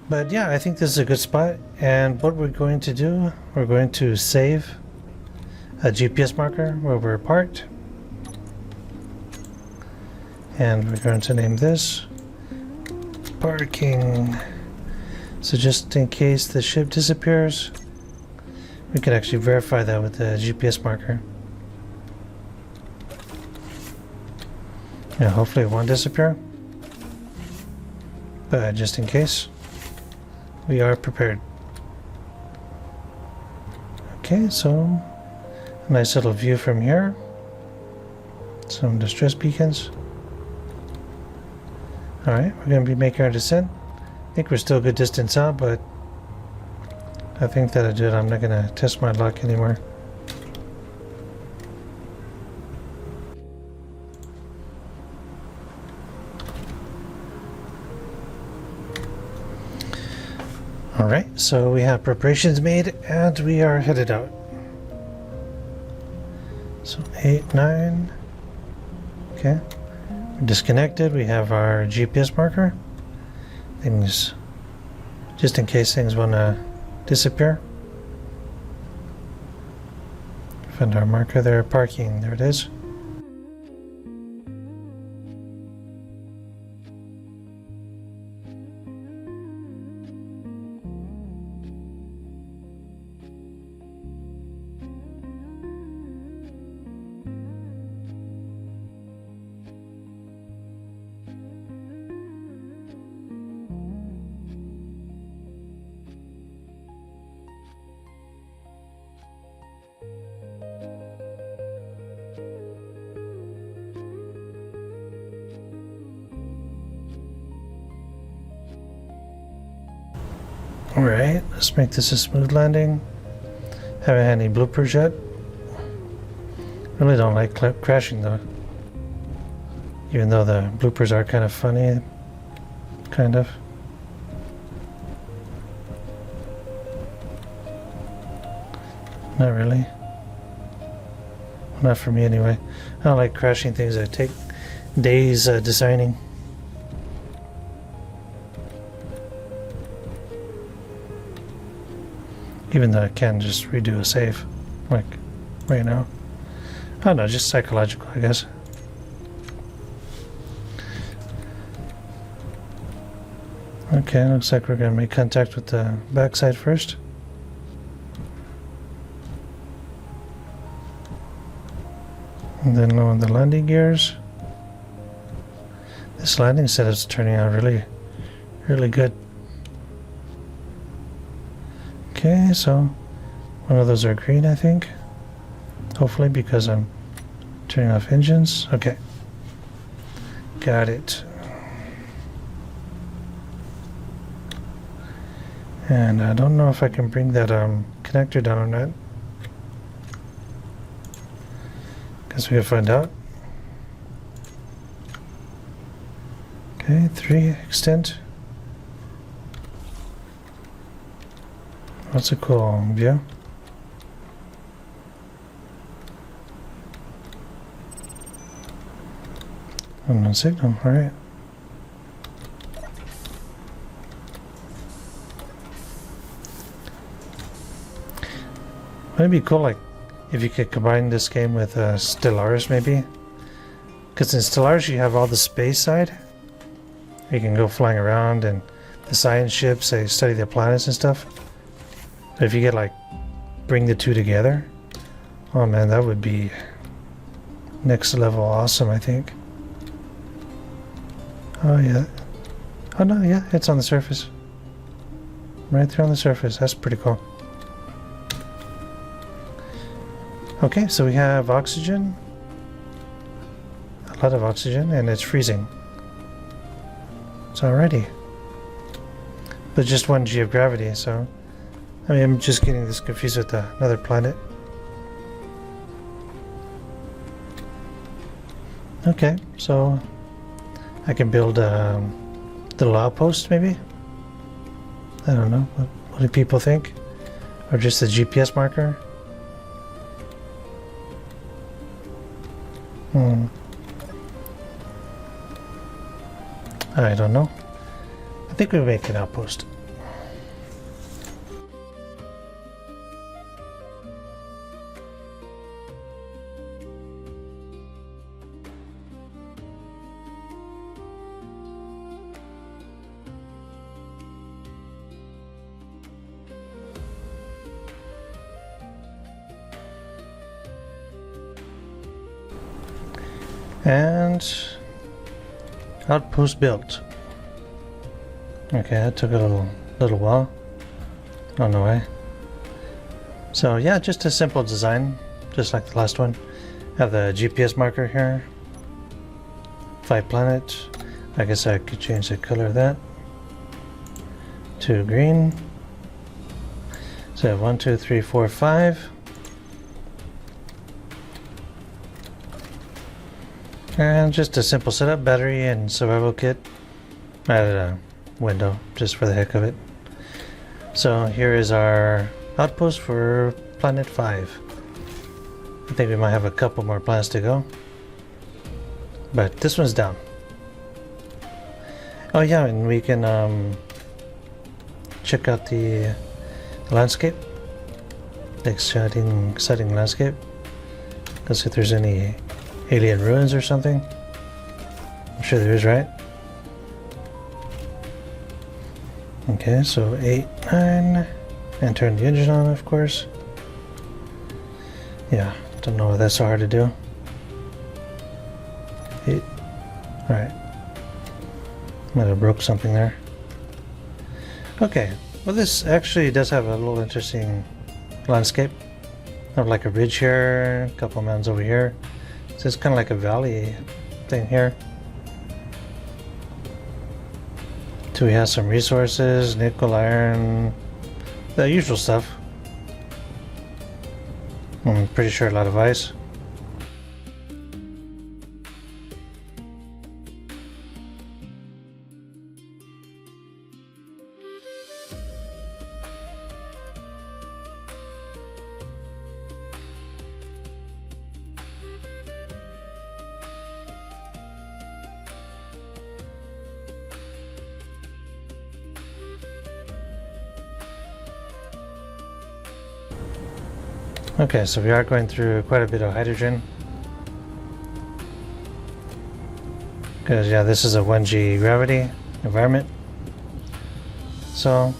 But yeah, I think this is a good spot. And what we're going to do, we're going to save a GPS marker where we're parked. And we're going to name this parking. So just in case the ship disappears, we can actually verify that with the GPS marker. Yeah, hopefully it won't disappear. But just in case, we are prepared. Okay, so a nice little view from here. Some distress beacons. Alright, we're going to be making our descent. I think we're still a good distance out, but I think that'll do it. I'm not going to test my luck anymore. Alright, so we have preparations made and we are headed out. So 8, 9. Okay. We're disconnected. We have our GPS marker. Things, just in case things want to disappear. Find our marker there, parking. There it is. Alright, let's make this a smooth landing. Haven't had any bloopers yet. Really don't like crashing though. Even though the bloopers are kind of funny. Kind of. Not really. Not for me anyway. I don't like crashing things that take days designing. Even though I can just redo a save, like right now. I don't know, just psychological, I guess. Okay, looks like we're going to make contact with the backside first. And then lower the landing gears. This landing setup's turning out really, really good. Okay, so one of those are green, I think. Hopefully, because I'm turning off engines. Okay. Got it. And I don't know if I can bring that connector down or not. Guess we can find out. Okay, 3 extent. That's a cool view. Unknown signal, alright. Wouldn't it be cool, like, if you could combine this game with Stellaris, maybe? Because in Stellaris you have all the space side. You can go flying around, and the science ships, they study the planets and stuff. But if you could, like, bring the two together, oh man, that would be next level awesome, I think. Oh yeah. Oh no, yeah, it's on the surface. Right there on the surface. That's pretty cool. Okay, so we have oxygen. A lot of oxygen, and it's freezing. It's already. But just 1 G of gravity, so... I mean, I'm just getting this confused with another planet. Okay, so... I can build a little outpost, maybe? I don't know. What do people think? Or just a GPS marker? I don't know. I think we'll make an outpost. And outpost built. Okay, that took a little while. On the way. So yeah, just a simple design, just like the last one. Have the GPS marker here. 5 planets. I guess I could change the color of that to green. So I have 1, 2, 3, 4, 5. And just a simple setup, battery and survival kit. Added a window just for the heck of it. So here is our outpost for planet 5. I think we might have a couple more planets to go. But this one's down. Oh yeah, and we can check out the landscape. The exciting landscape. Let's see if there's any alien ruins or something. I'm sure there is, right? Okay, so 8, 9, and turn the engine on, of course. Yeah, don't know why that's so hard to do. 8, alright. Might have broke something there. Okay, well this actually does have a little interesting landscape. I have like a ridge here, a couple mountains over here. So it's kind of like a valley thing here. So we have some resources, nickel, iron, the usual stuff. I'm pretty sure a lot of ice. Okay, so we are going through quite a bit of hydrogen. Because, yeah, this is a 1G gravity environment. So,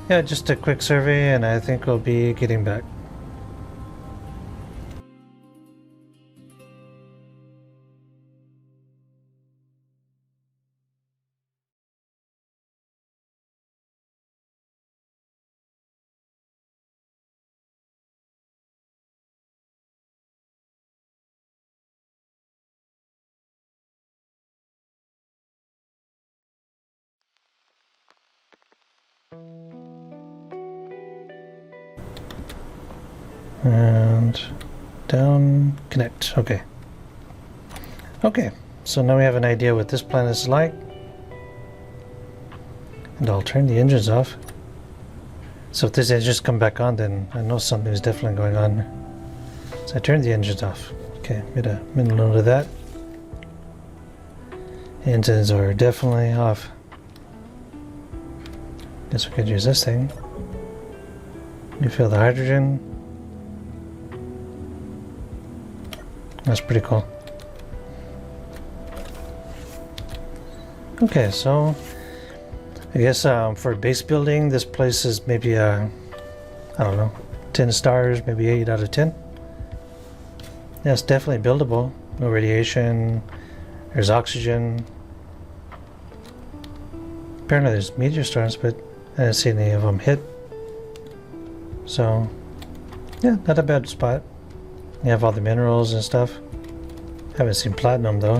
yeah, just a quick survey, and I think we'll be getting back. And down, connect. Okay. Okay, so now we have an idea what this planet is like. And I'll turn the engines off. So if this engines come back on, then I know something's definitely going on. So I turned the engines off. Okay, made a mental note of that. Engines are definitely off. Guess we could use this thing. Refill the hydrogen. That's pretty cool. Okay, so I guess for base building, this place is maybe I don't know, 10 stars, maybe 8 out of 10. Yeah, it's definitely buildable. No radiation. There's oxygen. Apparently there's meteor storms, but I didn't see any of them hit. So, yeah, not a bad spot. You have all the minerals and stuff. Haven't seen platinum though.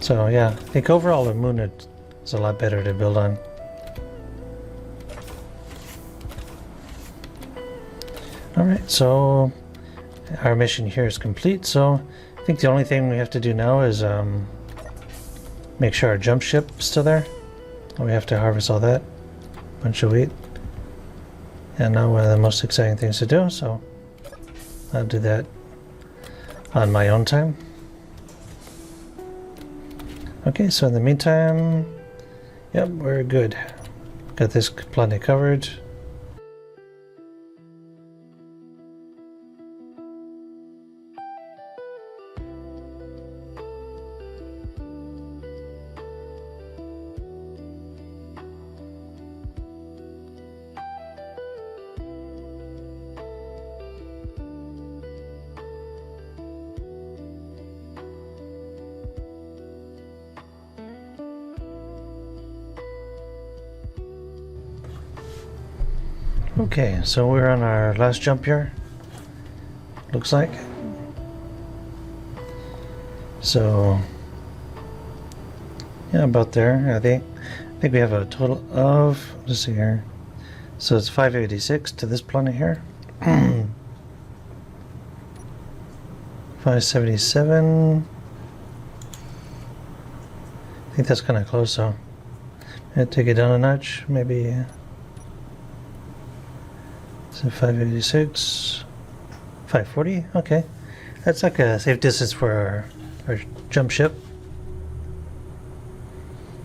So yeah, I think overall the moon is a lot better to build on. Alright, so our mission here is complete. So I think the only thing we have to do now is make sure our jump ship is still there. We have to harvest all that bunch of wheat. And now one of the most exciting things to do, so I'll do that on my own time. Okay, so in the meantime, yep, we're good. Got this planet covered. Okay, so we're on our last jump here. Looks like. So yeah, about there. I think we have a total of, let's see here. So it's 586 to this planet here. 577. I think that's kind of close, so I'll take it down a notch, maybe. So 586, 540, okay. That's like a safe distance for our jump ship.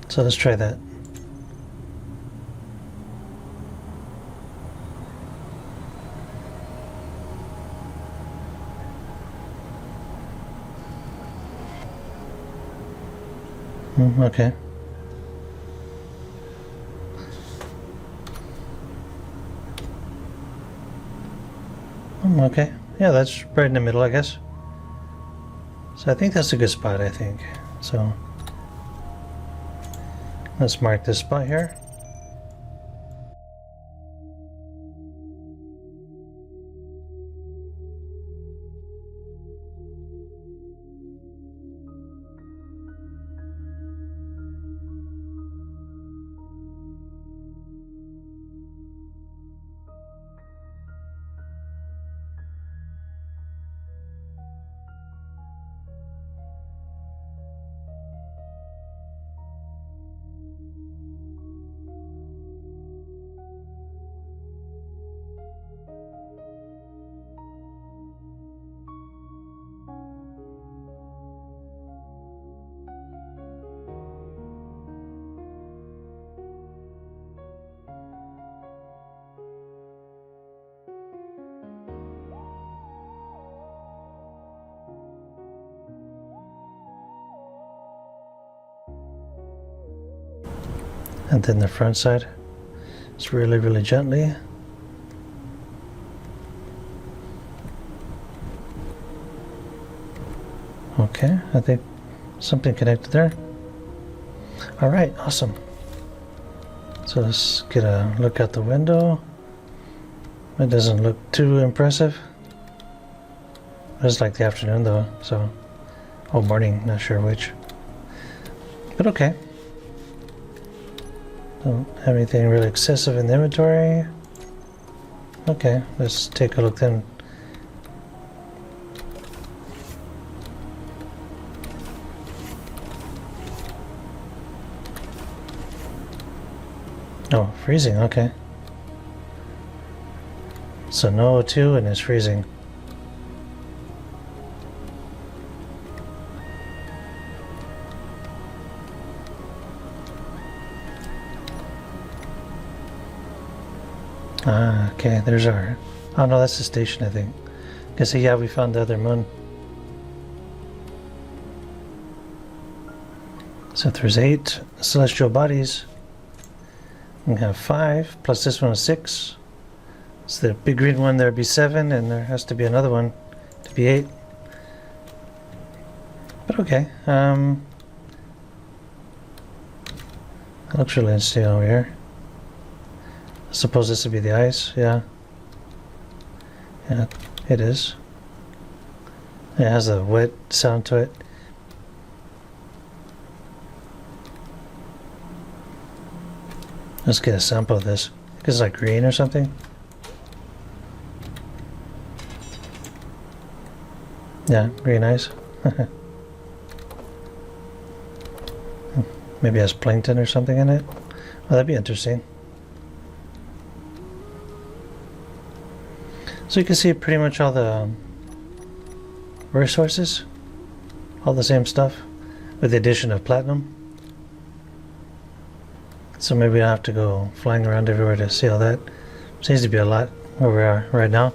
So let's try that. Okay. Okay, yeah, that's right in the middle, I guess. So I think that's a good spot, I think. So let's mark this spot here. And then the front side, it's really, really gently. Okay, I think something connected there. All right, awesome. So let's get a look out the window. It doesn't look too impressive. It's like the afternoon though, so, oh, morning, not sure which. But okay. Don't have anything really excessive in the inventory. Okay, let's take a look then. Oh, freezing, okay. So no O2 and it's freezing. Ah, okay, there's our... Oh no, that's the station, I think. Guess, yeah, we found the other moon. So if there's 8 celestial bodies, we have 5, plus this one is 6. So the big green one, there'd be 7, and there has to be another one to be 8. But okay, that looks really interesting over here. I suppose this would be the ice, yeah. Yeah, it is. It has a wet sound to it. Let's get a sample of this. I think it's like green or something. Yeah, green ice. Maybe it has plankton or something in it. Well, that'd be interesting. So you can see pretty much all the resources, all the same stuff, with the addition of platinum. So maybe we don't have to go flying around everywhere to see all that. Seems to be a lot where we are right now.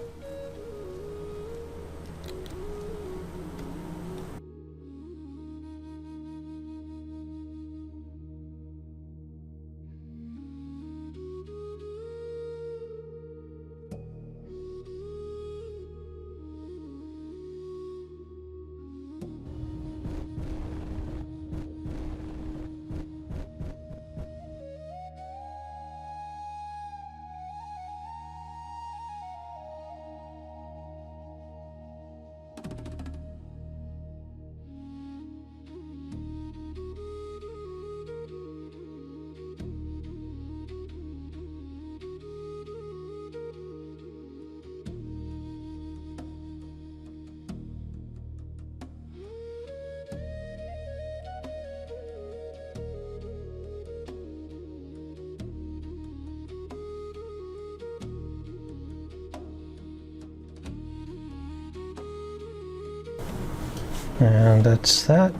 And that's that.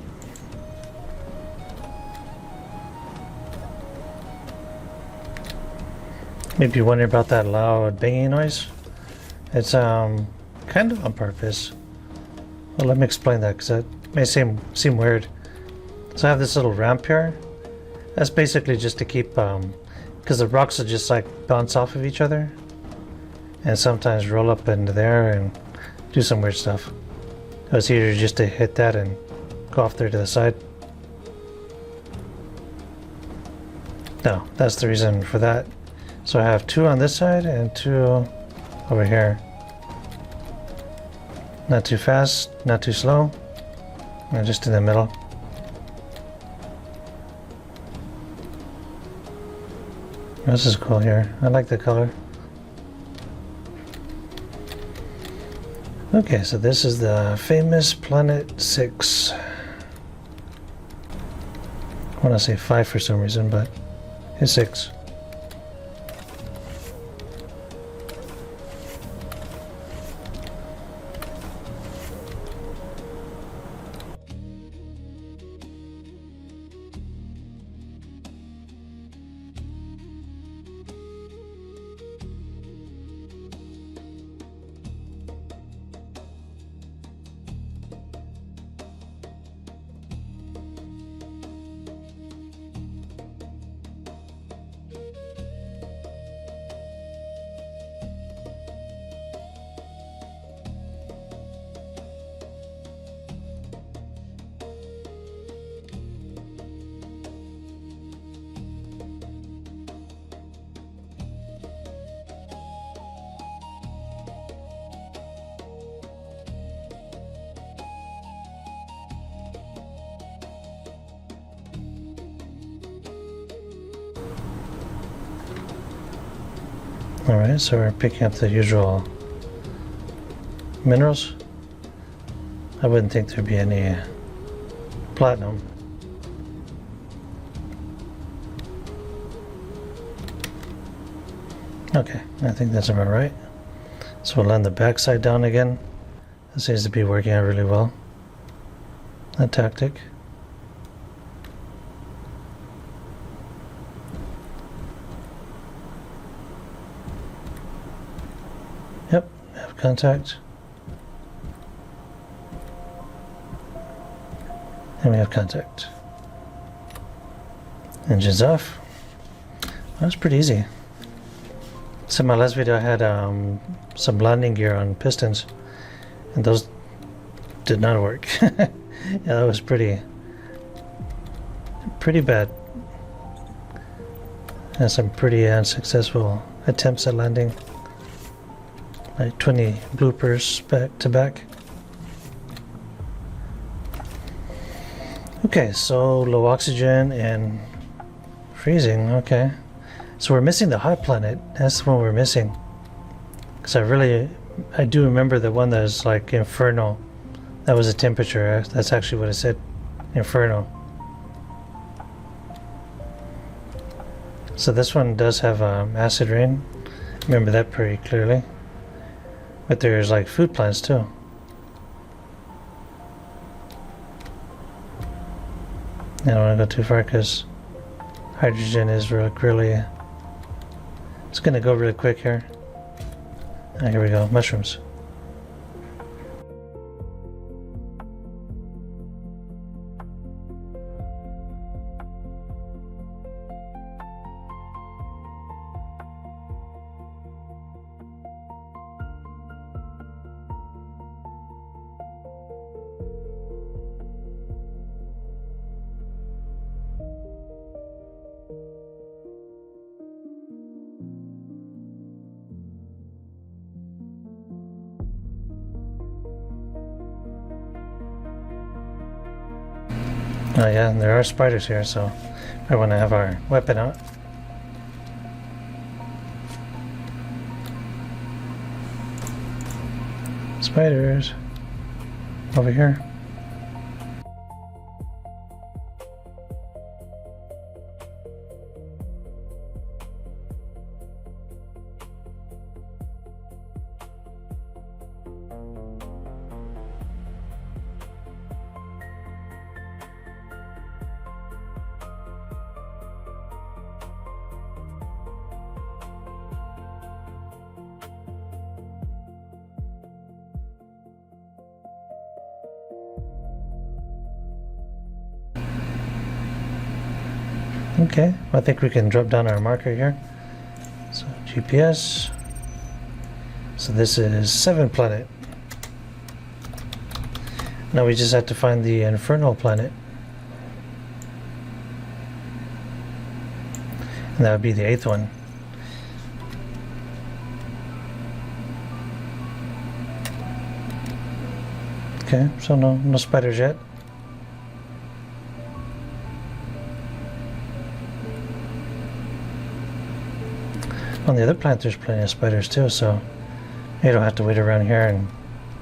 Maybe you wonder about that loud banging noise. It's kind of on purpose. Well, let me explain that because that may seem weird. So I have this little ramp here. That's basically just to keep because the rocks will just like bounce off of each other and sometimes roll up into there and do some weird stuff. It's easier just to hit that and go off there to the side. No, that's the reason for that. So I have 2 on this side and 2 over here. Not too fast, not too slow. And just in the middle. This is cool here. I like the color. Okay, so this is the famous Planet 6. I want to say 5 for some reason, but it's 6. Alright, so we're picking up the usual minerals. I wouldn't think there'd be any platinum. Okay, I think that's about right. So we'll land the backside down again. That seems to be working out really well. That tactic. Yep, have contact. And we have contact. Engines off. That was pretty easy. So in my last video I had some landing gear on pistons, and those did not work. Yeah, that was pretty bad. And some pretty unsuccessful attempts at landing. Like 20 bloopers back to back. Okay, so low oxygen and freezing, okay. So we're missing the hot planet. That's the one we're missing. Because I do remember the one that was like Inferno. That was a temperature. That's actually what it said. Inferno. So this one does have acid rain. Remember that pretty clearly. But there's like food plants too. I don't want to go too far because hydrogen is really... It's going to go really quick here. Ah, here we go. Mushrooms. Oh yeah, and there are spiders here, so I want to have our weapon out. Spiders over here. Okay, I think we can drop down our marker here. So GPS. So this is 7 planet. Now we just have to find the infernal planet. And that would be the 8th one. Okay, so no spiders yet. On the other planet there's plenty of spiders too, so you don't have to wait around here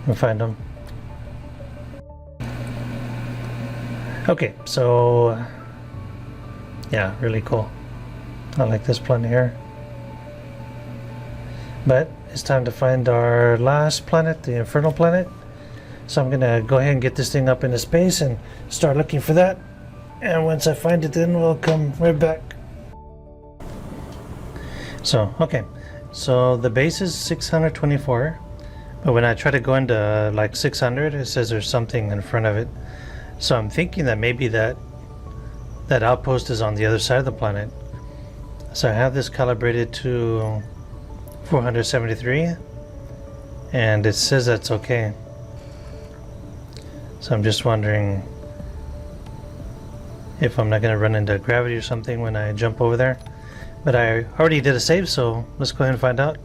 and find them. Okay, so yeah, really cool. I like this planet here. But it's time to find our last planet, the infernal planet. So I'm gonna go ahead and get this thing up into space and start looking for that. And once I find it, then we'll come right back. So, okay, so the base is 624, but when I try to go into like 600, it says there's something in front of it. So I'm thinking that maybe that outpost is on the other side of the planet. So I have this calibrated to 473, and it says that's okay. So I'm just wondering if I'm not going to run into gravity or something when I jump over there. But I already did a save, so let's go ahead and find out.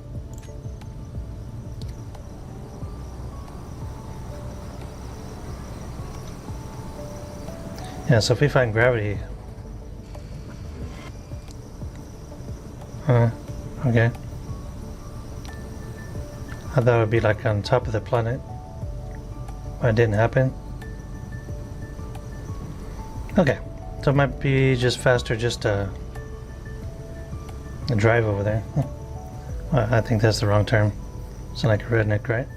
Yeah, so if we find gravity... okay. I thought it would be like on top of the planet. But it didn't happen. Okay, so it might be just faster just to drive over there. I think that's the wrong term. Sound like a redneck, right?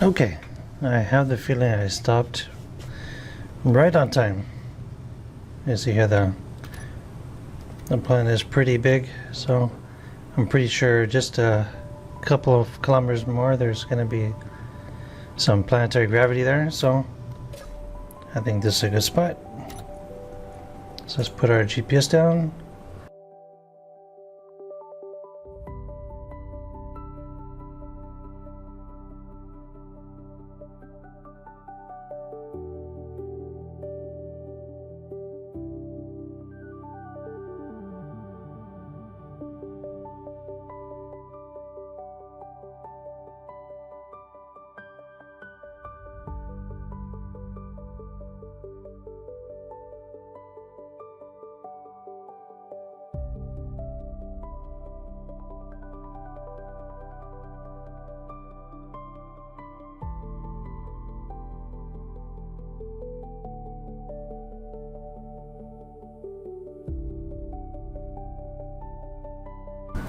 Okay, I have the feeling I stopped right on time. You see here the planet is pretty big, so I'm pretty sure just a couple of kilometers more there's going to be some planetary gravity there, so I think this is a good spot. So let's put our GPS down.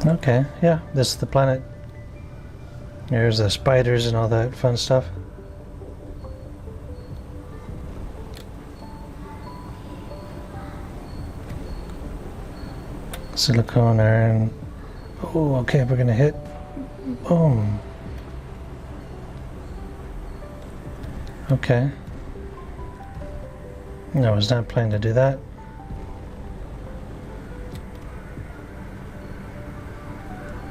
Okay, yeah, this is the planet. There's the spiders and all that fun stuff. Silicone, iron. Oh, okay, we're gonna hit. Boom. Okay. No, I was not planning to do that.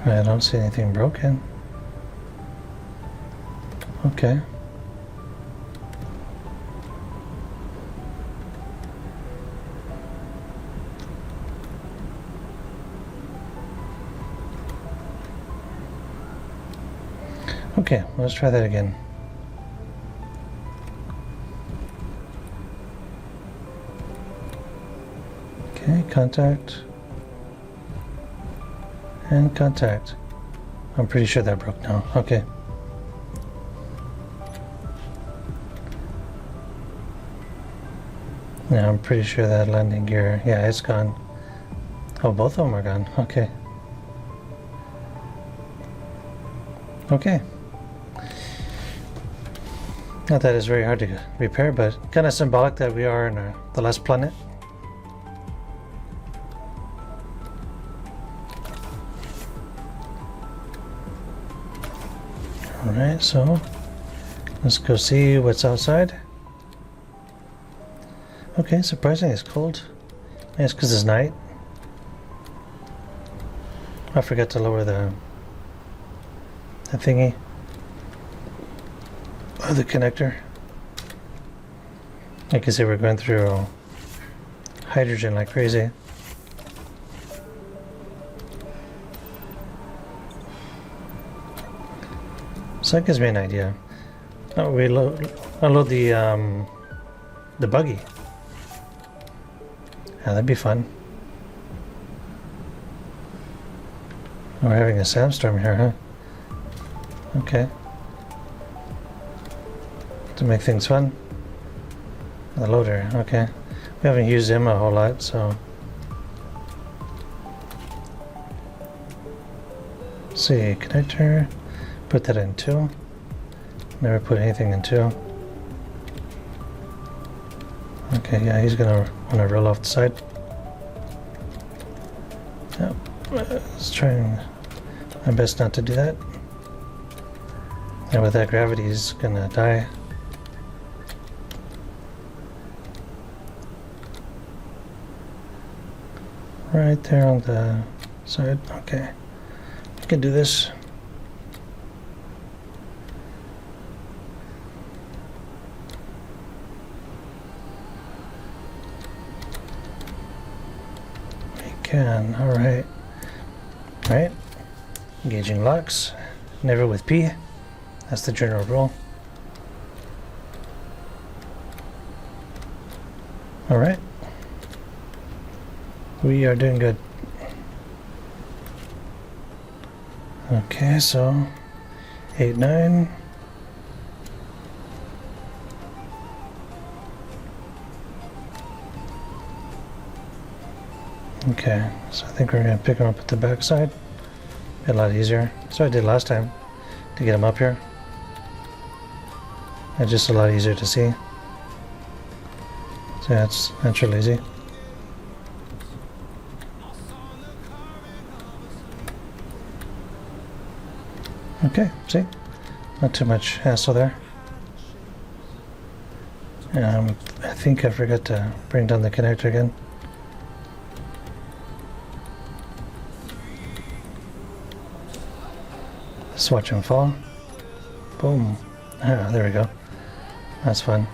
I don't see anything broken. Okay. Okay, let's try that again. Okay, contact. And contact. I'm pretty sure that broke now. Okay. Yeah, I'm pretty sure that landing gear, yeah, it's gone. Oh, both of them are gone. Okay. Okay. Not that it's very hard to repair, but kind of symbolic that we are in the last planet. Alright, so let's go see what's outside. Okay, surprisingly it's cold. Yeah, it's because it's night. I forgot to lower the thingy. Oh, the connector. I can see we're going through hydrogen like crazy. So that gives me an idea. Oh, we unload the buggy. Yeah, that'd be fun. We're having a sandstorm here, huh? Okay. To make things fun. The loader, okay. We haven't used him a whole lot, so. Let's see, connector. Put that in 2. Never put anything in 2. Okay, yeah, he's gonna want to roll off the side. Yep. Let's try my best not to do that. And with that, gravity is gonna die. Right there on the side. Okay, I can do this. Can, alright. Right. Engaging locks. Never with P. That's the general rule. All right. We are doing good. Okay, so 8, 9. Okay, so I think we're gonna pick them up at the back side. Be a lot easier. So I did last time to get them up here. It's just a lot easier to see. So that's real easy. Okay, see? Not too much hassle there. I think I forgot to bring down the connector again. Let's watch him fall. Boom. Ah, there we go. That's fun.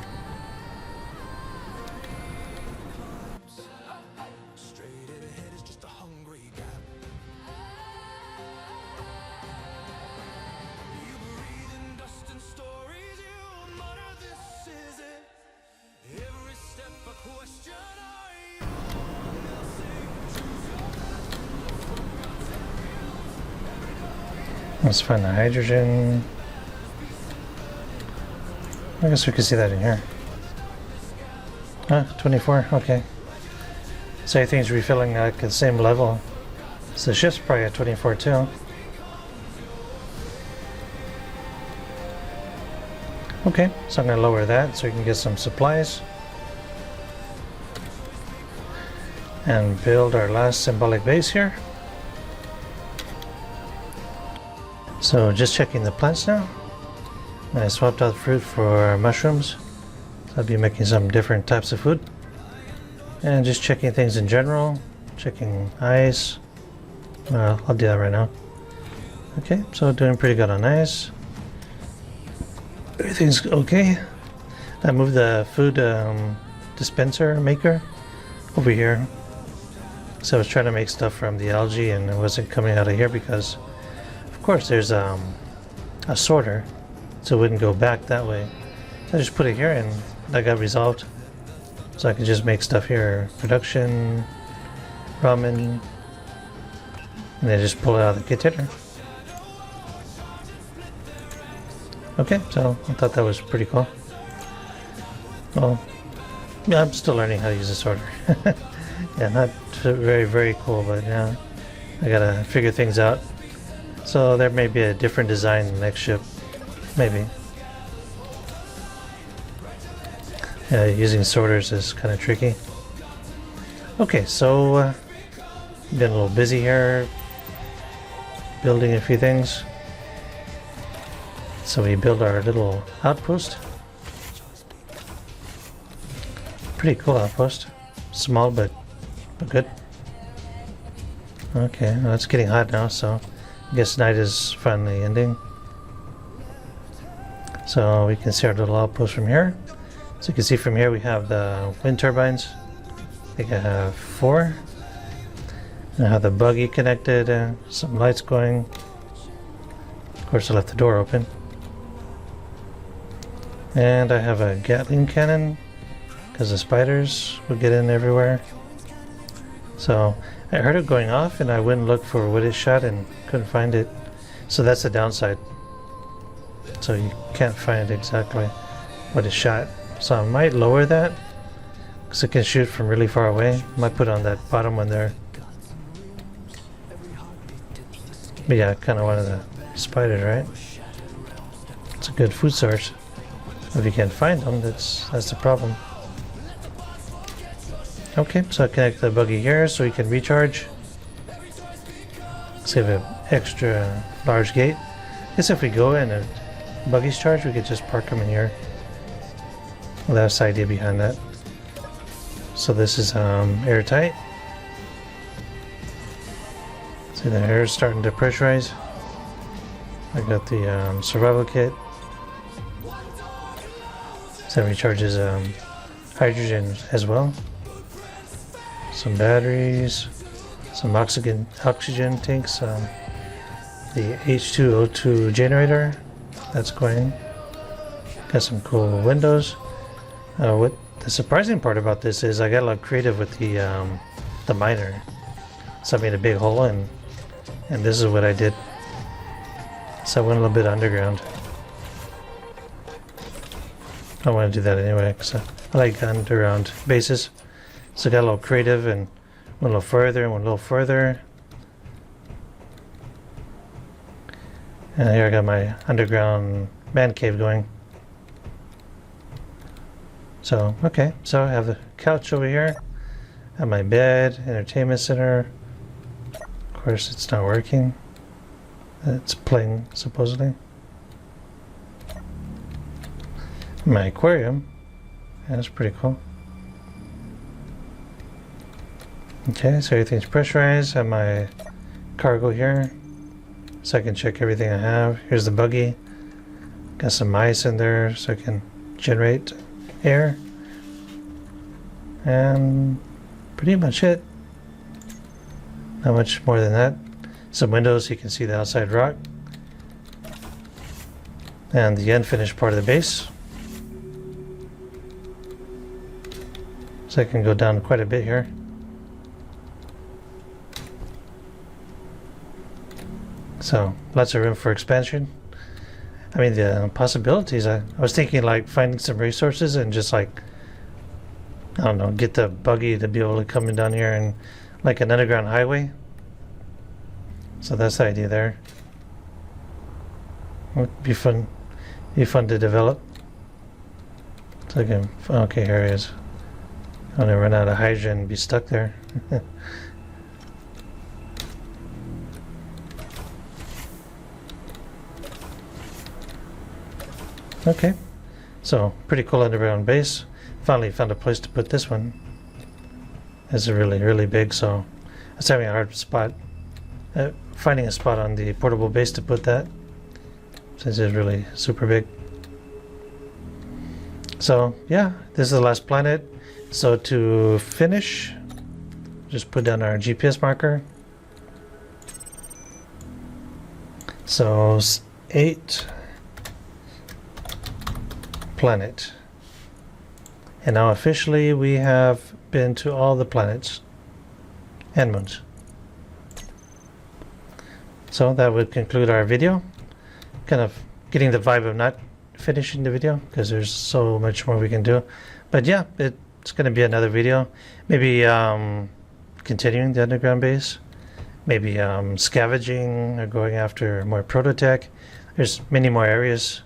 Let's find the hydrogen. I guess we could see that in here. 24, okay. So everything's refilling like at the same level. So the ship's probably at 24 too. Okay, so I'm gonna lower that so we can get some supplies. And build our last symbolic base here. So just checking the plants now. I swapped out fruit for mushrooms. So I'll be making some different types of food. And just checking things in general. Checking ice. I'll do that right now. Okay, so doing pretty good on ice. Everything's okay. I moved the food dispenser maker over here. So I was trying to make stuff from the algae and it wasn't coming out of here because of course there's a sorter, so it wouldn't go back that way. So I just put it here and that got resolved. So I can just make stuff here, production, ramen, and then just pull it out of the container. Okay, so I thought that was pretty cool. Well, yeah, I'm still learning how to use the sorter. Yeah, not very cool, but yeah, I gotta figure things out. So there may be a different design in the next ship, maybe. Yeah, using sorters is kind of tricky. Okay, so been a little busy here, building a few things. So we build our little outpost. Pretty cool outpost. Small but good. Okay, well, it's getting hot now, so I guess night is finally ending. So we can see our little outpost from here. So you can see from here we have the wind turbines. I think I have 4. And I have the buggy connected, some lights going. Of course I left the door open. And I have a Gatling cannon because the spiders would get in everywhere. So I heard it going off and I went and looked for what it shot and couldn't find it. So that's the downside. So you can't find exactly what it shot. So I might lower that because it can shoot from really far away. I might put on that bottom one there. But yeah, kind of one of the spiders, right? It's a good food source. If you can't find them, that's the problem. Okay, so I connect the buggy here so we can recharge. Save an extra large gate. I guess if we go and a buggy's charged, we could just park them in here. Well, that's the idea behind that. So this is airtight. See the air is starting to pressurize. I got the survival kit. So it recharges hydrogen as well. Some batteries, some oxygen tanks, the H2O2 generator that's going. Got some cool windows. What the surprising part about this is I got a lot creative with the miner. So I made a big hole and this is what I did. So I went a little bit underground. I want to do that anyway because I like underground bases. So I got a little creative and went a little further and went a little further. And here I got my underground man cave going. So, okay, so I have the couch over here. I have my bed, entertainment center. Of course, it's not working. It's playing, supposedly. My aquarium. Yeah, that's pretty cool. Okay, so everything's pressurized. I have my cargo here. So I can check everything I have. Here's the buggy. Got some ice in there so I can generate air. And pretty much it. Not much more than that. Some windows so you can see the outside rock. And the unfinished part of the base. So I can go down quite a bit here. So lots of room for expansion. I mean, the possibilities, I was thinking like finding some resources and just like, I don't know, get the buggy to be able to come in down here and like an underground highway. So that's the idea there. Would be fun to develop. So I can, okay, here it is. I'm gonna run out of hydrogen and be stuck there. Okay, so pretty cool underground base. Finally found a place to put this one. It's really, really big, so I was having a hard spot finding a spot on the portable base to put that, since it's really super big. So yeah, this is the last planet. So to finish, just put down our GPS marker. So 8 planet. And now officially we have been to all the planets and moons. So that would conclude our video. Kind of getting the vibe of not finishing the video because there's so much more we can do. But yeah, it's going to be another video. Maybe continuing the underground base. Maybe scavenging or going after more prototech. There's many more areas.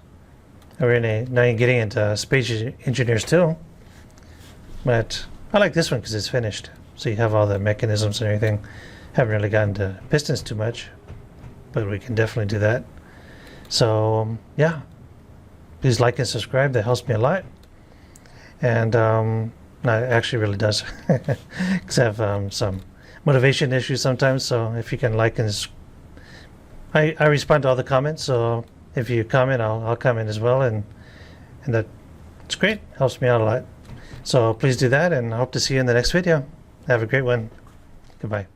We're now you're getting into space engineers too. But I like this one because it's finished. So you have all the mechanisms and everything. Haven't really gotten to pistons too much, but we can definitely do that. So yeah, please like and subscribe. That helps me a lot. And no, it actually really does, because I have some motivation issues sometimes. So if you can like and I respond to all the comments. So if you comment, I'll comment as well, and that's great. Helps me out a lot. So please do that, and I hope to see you in the next video. Have a great one. Goodbye.